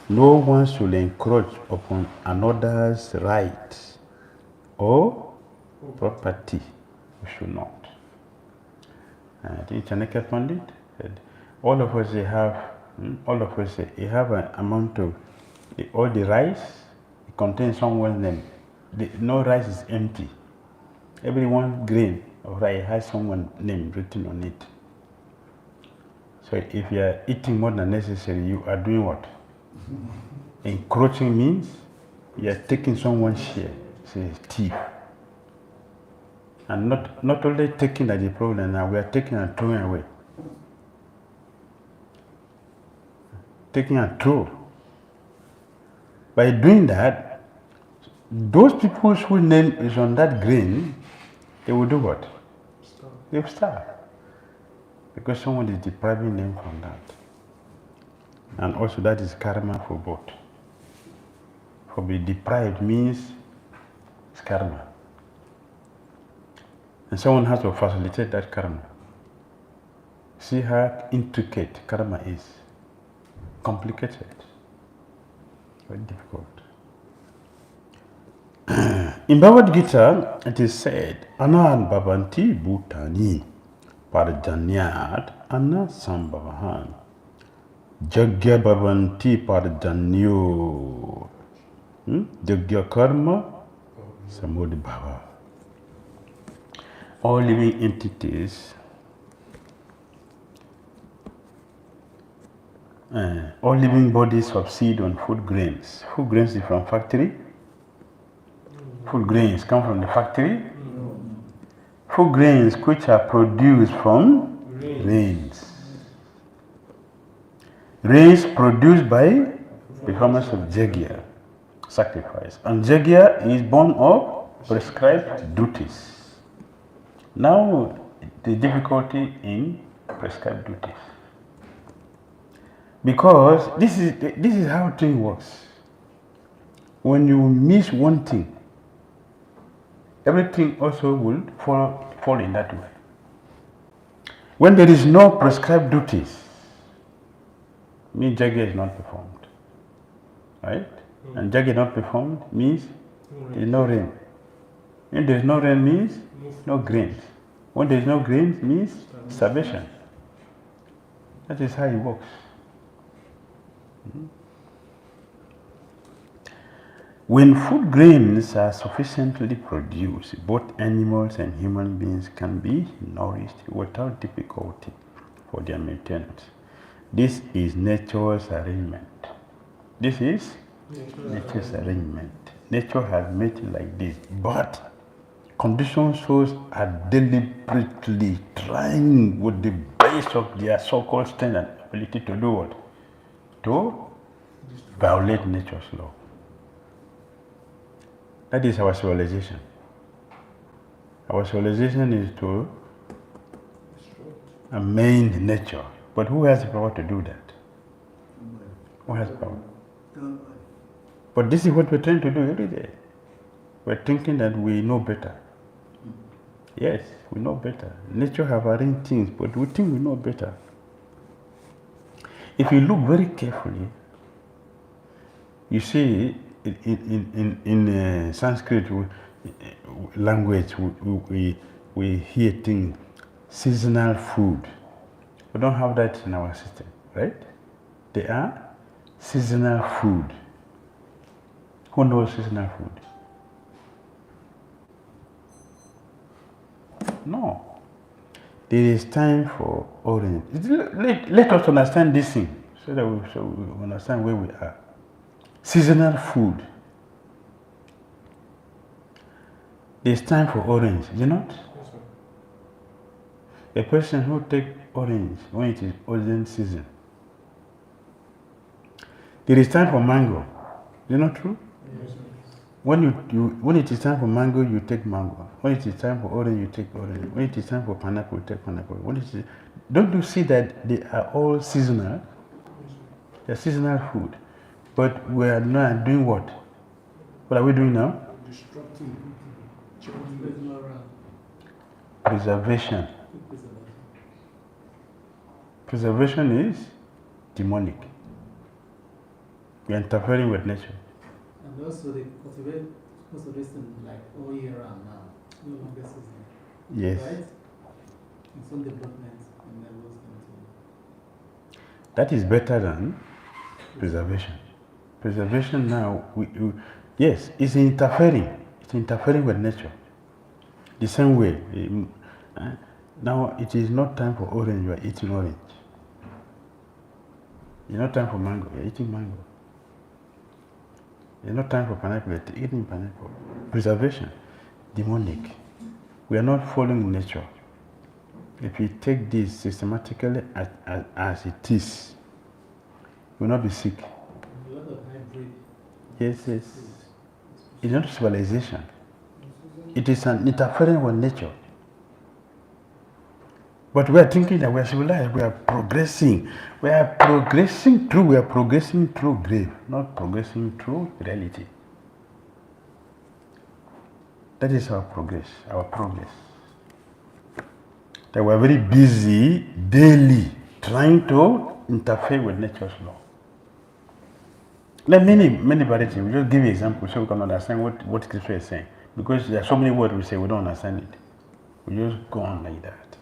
No one should encroach upon another's rights or property. We should not. I think Chanakya Pandit said, all of us have an amount of all the rice. It contains someone's name. No rice is empty. Every one grain of rice has someone's name written on it. So if you are eating more than necessary, you are doing what? Encroaching means you are taking someone's share. Say thief. And not only taking as the problem, now we are taking and throwing away. Taking and throw. By doing that, those people whose name is on that grain, they will do what? They will starve. Because someone is depriving them from that. And also that is karma for both. For being deprived means it's karma. And someone has to facilitate that karma. See how intricate karma is. Complicated. Very difficult. In Bhagavad Gita, it is said, Anan bhavanti bhutani parjanyat anna sambhavahan jagya bhavanti parjanyo jagya karma samudbhava. All living entities, all living bodies subsist on food grains. Food grains is from factory. Food grains come from the factory. Food grains which are produced from rains. Rains produced by performance of yajna, sacrifice. And yajna is born of prescribed duties. Now, the difficulty in prescribed duties. Because this is how thing works. When you miss one thing, everything also will fall in that way. When there is no prescribed duties, means yajna is not performed. Right? And yajna not performed means there is no rain. When there is no rain means no grains. When there is no grains means starvation. That is how it works. When food grains are sufficiently produced, both animals and human beings can be nourished without difficulty for their maintenance. This is nature's arrangement. This is nature's arrangement. Nature has made it like this, but conditioned souls are deliberately trying with the base of their so-called strength and ability to do what? To violate nature's law. That is our civilization. Our civilization is to amend nature. But who has the power to do that? Who has power? But this is what we're trying to do every day. We're thinking that we know better. Yes, we know better. Nature have arranged things, but we think we know better. If you look very carefully, you see in Sanskrit language, we hear things, seasonal food. We don't have that in our system, right? They are seasonal food. Who knows seasonal food? No. There is time for orange. Let us understand this thing so that we understand where we are. Seasonal food. There is time for orange, you know? A person who takes orange when it is orange season. There is time for mango. Is it not true? Yes. When it is time for mango, you take mango. When it is time for orange, you take orange. When it is time for pineapple, you take pineapple. Don't you see that they are all seasonal? They're seasonal food. But we are not doing what? What are we doing now? Destructing. Preservation. Preservation is demonic. We are interfering with nature. And also they cultivate most of this thing like all year round now. No longer seasonal. Yes. Right? In some developments in levels and That is better than preservation. Preservation now, yes, it's interfering. It's interfering with nature. The same way. Now it is not time for orange, you are eating orange. It's not time for mango, you are eating mango. It's not time for pineapple, you are eating pineapple. Preservation, demonic. We are not following nature. If we take this systematically as it is, we will not be sick. a lot of hybrid. Yes. It's not civilization. It is an interference with nature. But we are thinking that we are civilized, we are progressing. We are progressing through grave, not progressing through reality. That is our progress. That we are very busy daily trying to interfere with nature's law. There are many varieties. We just give you examples so we can understand what Scripture is saying. Because there are so many words we say we don't understand it. We just go on like that.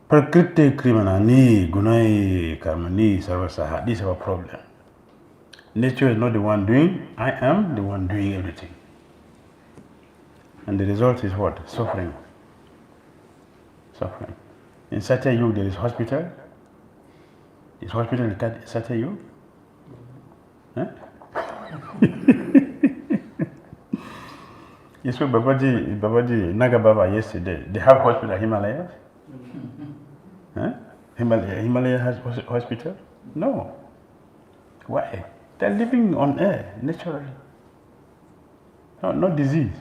Prakriti krimanani gunai karmani sarvasaha. This is our problem. Nature is not the one doing, I am the one doing everything. And the result is what? Suffering. In Satya Yuga there is hospital. Is hospital in Satya Yuga? Huh? You saw Babaji Naga Baba yesterday. They have hospital in Himalayas? Huh? Himalaya has hospital? No. Why? They're living on air naturally. No disease.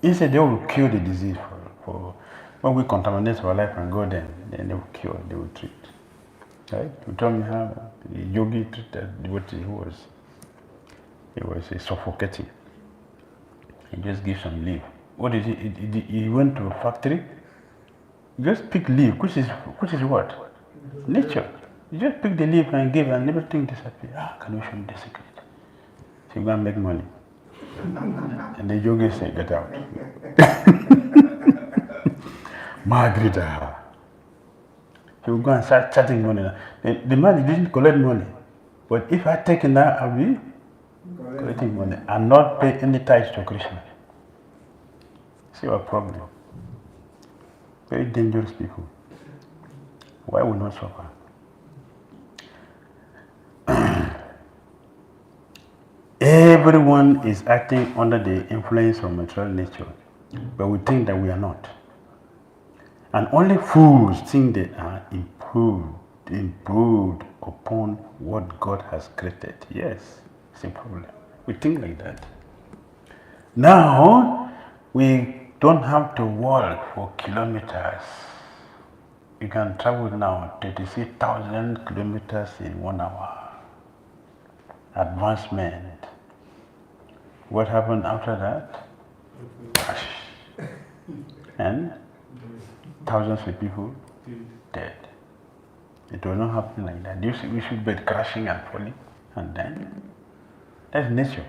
Instead, they will cure the disease for when we contaminate our life and go then they will cure, they will treat. Right? You told me how the yogi treated the devotee who was suffocating. He just gave some leaf. What did he went to a factory, just pick leaf, which is what? Nature. You just pick the leaf and give and everything disappears. Can you show me the secret? So you go and make money. And the yogi said, get out. Margarita. He will go and start chatting money. The man didn't collect money. But if I take it now, I'll be collecting money and not pay any tithes to Krishna. See our problem. Very dangerous people. Why will not suffer? Everyone is acting under the influence of material nature, but we think that we are not. And only fools think they are improved upon what God has created. Yes, it's a problem. We think like that. Now, we don't have to walk for kilometers. You can travel now 36,000 kilometers in 1 hour. Advancement. What happened after that? Crash. And thousands of people dead. It will not happen like that. We should be crashing and falling, and then that's nature.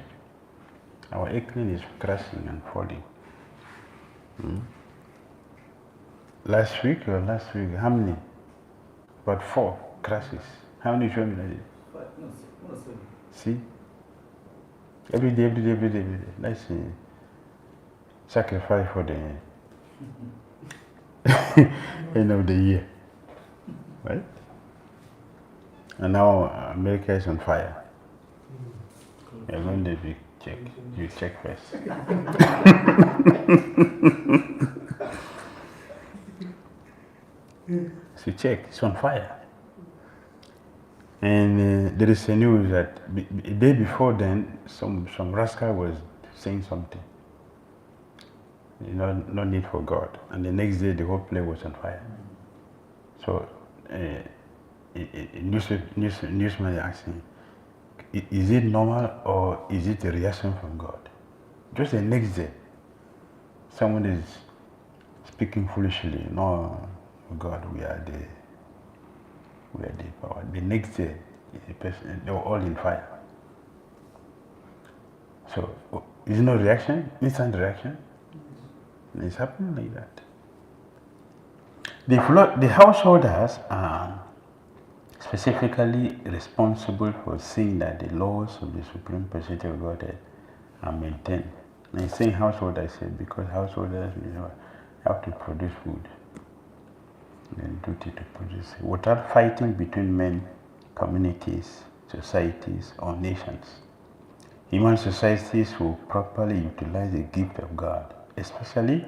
Our airplane is crashing and falling. Last week, how many? But 4 crashes. How many Swami are there? But no, Swami. See? Every day. That's a sacrifice for the end of the year. Right? And now America is on fire. You're going to be checked. You check first. So check, it's on fire. And there is a news that a day before then, some rascal was saying something. No need for God. And the next day, the whole place was on fire. So, newsman asking, is it normal or is it a reaction from God? Just the next day, someone is speaking foolishly. No, God, we are the power. The next day, the person, they were all in fire. So, is it no reaction? Instant reaction? It's happening like that. The householders are specifically responsible for seeing that the laws of the Supreme Personality of Godhead are maintained. And saying householders, I said, because householders have to produce food. Then duty to produce it without fighting between men, communities, societies, or nations. Human societies will properly utilize the gift of God, especially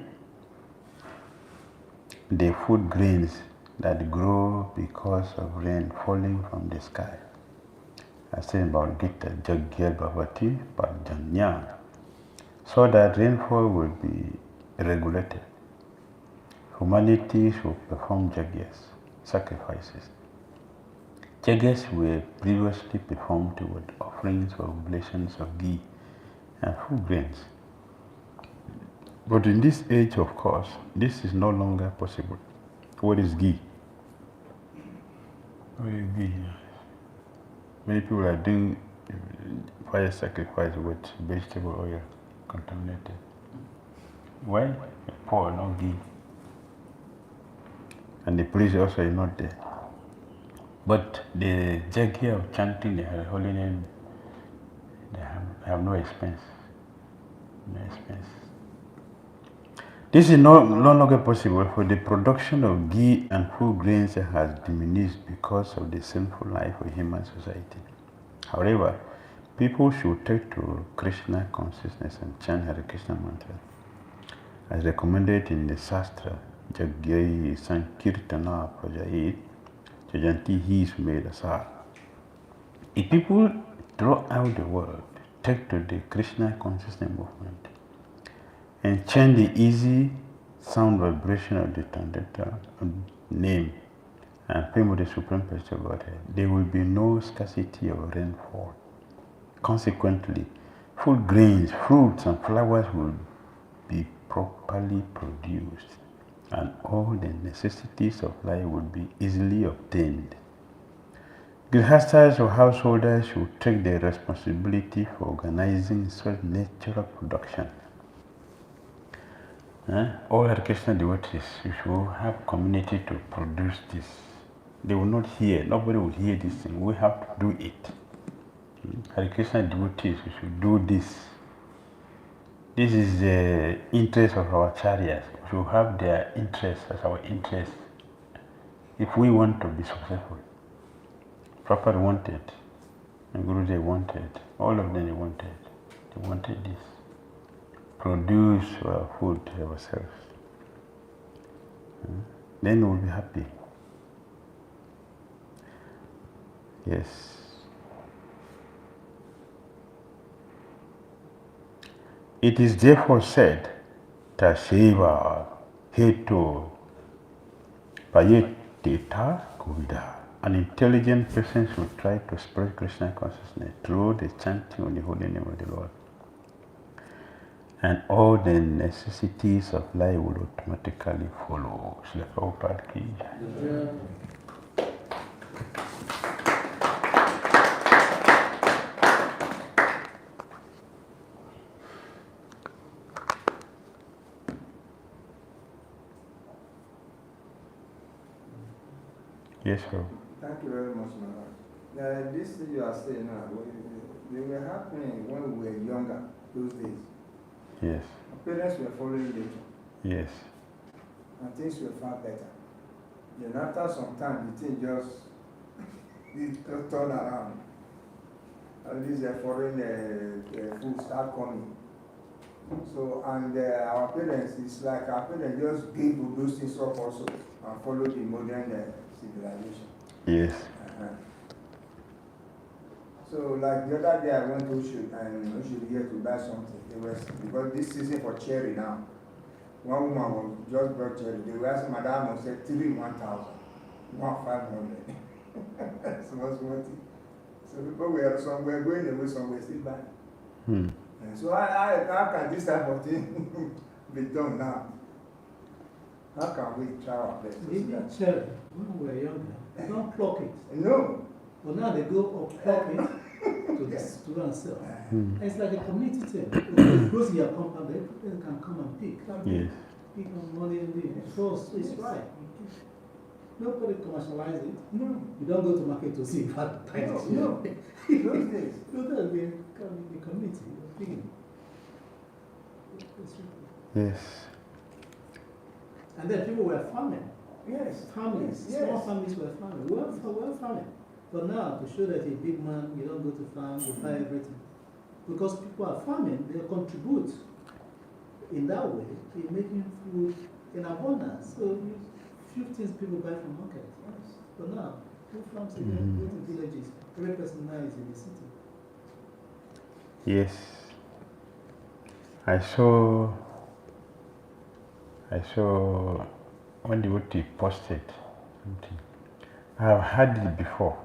the food grains that grow because of rain falling from the sky. I said about Gita, Jagyal Bhavati Parjanyam, so that rainfall will be regulated. Humanity should perform jagyas, sacrifices. Jagyas were previously performed with offerings or oblations of ghee and food grains. But in this age, of course, this is no longer possible. What is ghee? What is ghee? Many people are doing fire sacrifice with vegetable oil, contaminated. Why? Pour no ghee. And the priest also is not there. But the jagya of chanting the holy name, they have no expense. No expense. This is no longer possible, for the production of ghee and food grains has diminished because of the sinful life of human society. However, people should take to Krishna consciousness and chant Hare Krishna mantra, as recommended in the Shastra, Jagyai Sankirtana Prajait Jayanti Hi Sumedasa. If people throughout the world take to the Krishna consciousness movement and chant the easy sound vibration of the Tandeta name and pray with the Supreme Personality of Godhead, there will be no scarcity of rainfall. Consequently, food grains, fruits, and flowers will be properly produced, and all the necessities of life will be easily obtained. Grihastas or householders should take their responsibility for organizing such natural production. All Hare Krishna devotees, you should have community to produce this. They will not hear, nobody will hear this thing. We have to do it. Hare Krishna devotees, we should do this. This is the interest of our chariots. We should have their interest as our interest. If we want to be successful, Prabhupada wanted, and Gurudev wanted, all of them wanted. They wanted this. Produce our food ourselves. Then we'll be happy. Yes. It is therefore said, Taseva hetu bhiyeta kuryāt. An intelligent person should try to spread Krishna consciousness through the chanting of the holy name of the Lord. And all the necessities of life will automatically follow. Srila Prabhupada ki jai. Yes, sir. Thank you very much, my Lord. This thing you are saying now, they were happening when we were younger, those days. Yes. Our parents were following nature. Yes. And things were far better. Then after some time, the thing just it turned around. And these foreign food start coming. So, and our parents, it's like our parents just gave those things up also and followed the modern civilization. Yes. So, like the other day, I went to Oshu and Oshu here to buy something. They were, because this season for cherry now. One woman was just brought cherry. They were asking Madam, said 1,000, 500. So people were somewhere going away somewhere still buying. And so how can this type of thing be done now? How can we try our best? Maybe cherry, when we were younger, they don't pluck it. No. But now they go up pluck it to go and sell. And it's like a community thing. If it grows in your compound, they can come and pick. Yes. Pick on money and leave. So it's right. Nobody commercialize it. No. You don't go to market to see if I advertise it. No. Those days. No, that's the community. Picking. Yes. And then people were farming. Yes. Families, Yes. small families were farming. We're farming. But now, to show that you're a big man, you don't go to farm, you buy everything. Because people are farming, they contribute in that way in making food in abundance. So, few things people buy from market. Yes. But now, who farms again, go to villages. Every person now is in the city. Yes. I saw when the OT posted something. I have heard it before.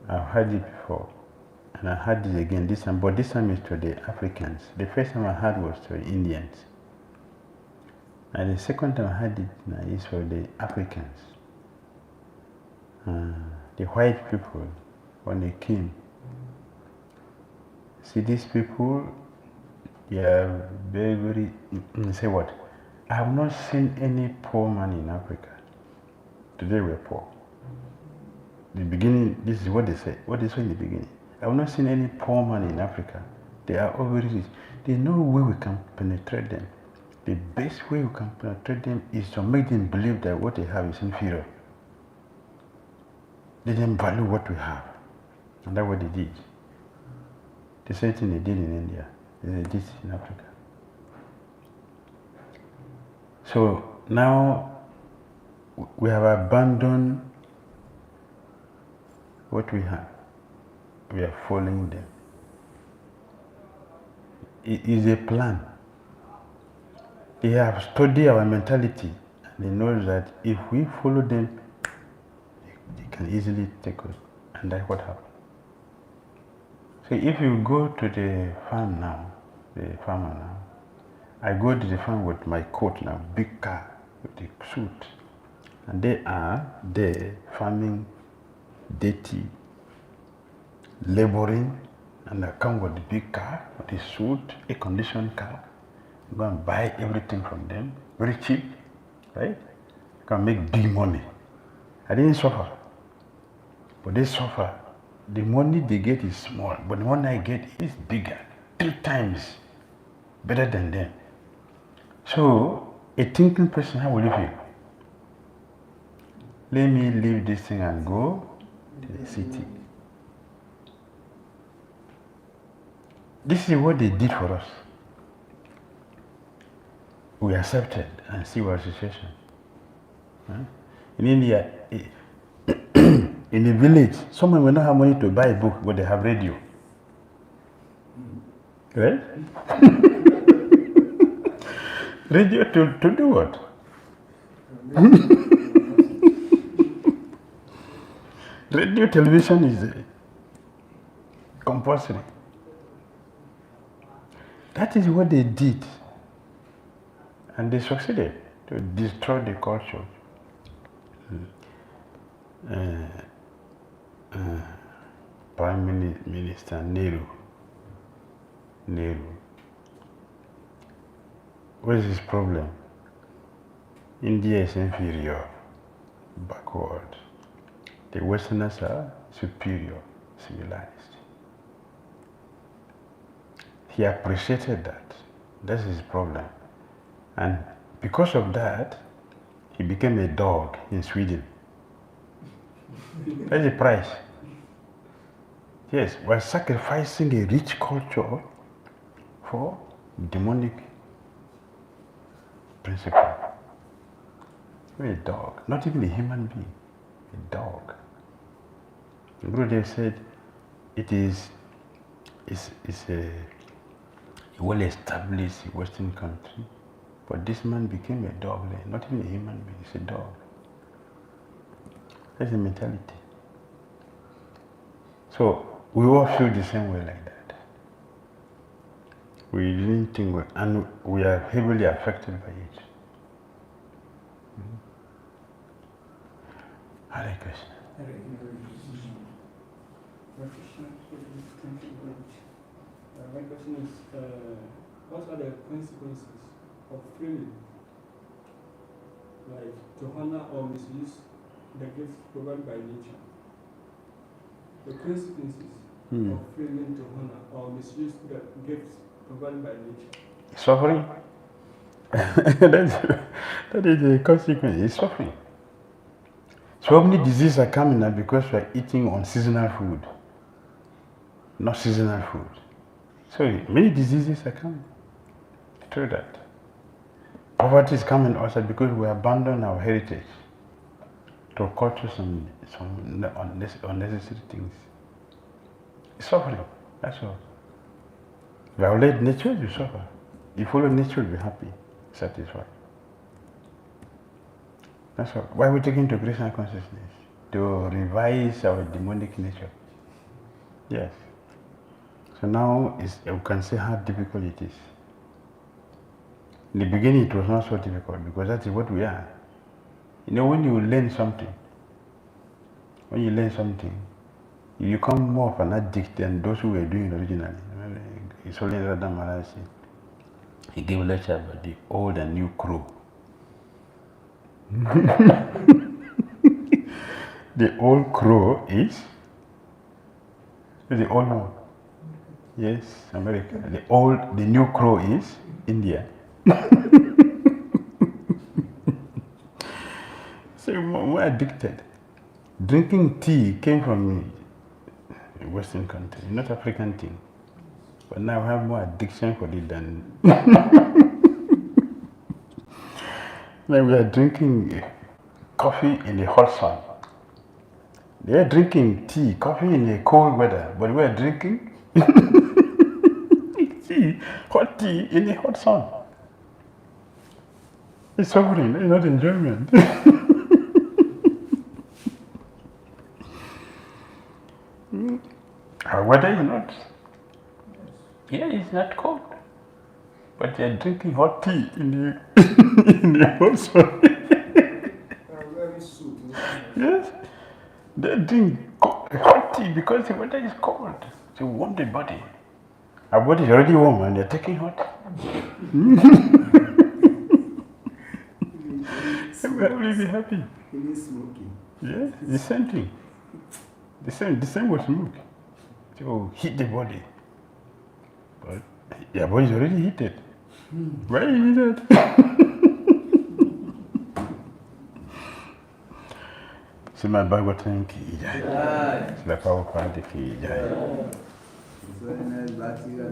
And I heard it again this time, but this time is to the Africans. The first time I heard was to the Indians. And the second time I heard it now is for the Africans. The white people, when they came, see these people, they are very, very, say what? I have not seen any poor man in Africa. Today we're poor. The beginning, this is what they say. What they say in the beginning. I have not seen any poor man in Africa. They are all very rich. They know where we can penetrate them. The best way we can penetrate them is to make them believe that what they have is inferior. They didn't value what we have. And that's what they did. The same thing they did in India, they did in Africa. So now we have abandoned what we have. We are following them. It is a plan. They have studied our mentality and they know that if we follow them, they can easily take us. And that's what happened. So if you go to the farm now, the farmer now, I go to the farm with my coat now, big car, with the suit. And they are there farming, dirty, laboring, and I come with the big car, with the suit, a conditioned car. You go and buy everything from them, very cheap, right? You can make big money. I didn't suffer, but they suffer. The money they get is small, but the money I get is bigger, 3 times better than them. So, a thinking person, how will you feel? Let me leave this thing and go to the city. This is what they did for us. We accepted and see our situation. In India, in the village, someone will not have money to buy a book, but they have radio. Right? Radio to do what? Radio, television is compulsory. That is what they did. And they succeeded to destroy the culture. Prime Minister Nehru. What is his problem? India is inferior, backward. the Westerners are superior, civilized. He appreciated that. That's his problem. And because of that, he became a dog in Sweden. That's the price. Yes, we're sacrificing a rich culture for demonic principle. We're a dog, not even a human being, a dog. The Gurudev said it is a well-established Western country, but this man became a dog there, not even a human being, he's a dog. That's the mentality. So we all feel the same way like that. We didn't think, and we are heavily affected by it. Hare Krishna. Hare Krishna. Thank you very much. My question is, what are the consequences of framing, like to honor or misuse the gifts provided by nature? The consequences of framing to honor or misuse the gifts provided by nature. Suffering. that is the consequence. It's suffering. So many diseases are coming now because we are eating unseasonal food, not seasonal food. So many diseases are coming through that. Poverty is coming also because we abandon our heritage to culture some unnecessary things. It's suffering, that's all. Violate nature, you suffer. You follow nature, you'll be happy, satisfied. That's all. Why are we taking to Krishna consciousness? To revise our demonic nature. Yes. So now you can see how difficult it is. In the beginning it was not so difficult because that is what we are. You know, when you learn something, you become more of an addict than those who were doing it originally. It's only Dhira Damodara said. He gave a lecture about the old and new crow. The old crow is the old one. Yes, America. The new crow is India. So we're addicted. Drinking tea came from a Western country, not African thing. But now we have more addiction for it than. Now we are drinking coffee in the hot sun. They are drinking tea, coffee in the cold weather, but we are drinking hot tea in the hot sun. It's suffering, it's not enjoyment. Our weather is not. Yeah, it's not cold. But they're drinking hot tea in the hot sun. Very sweet. Yes. They drink hot tea because the weather is cold. To warm the body. Our body is already warm and they're taking hot. We're really happy. It is smoking. Yes, the same thing. The same with smoke. To heat the body. But your body is already heated. Why is that? Sima Bhagavatam ki jai. Sila Prabhupada ki jai. It's very nice, Bhakti Dhira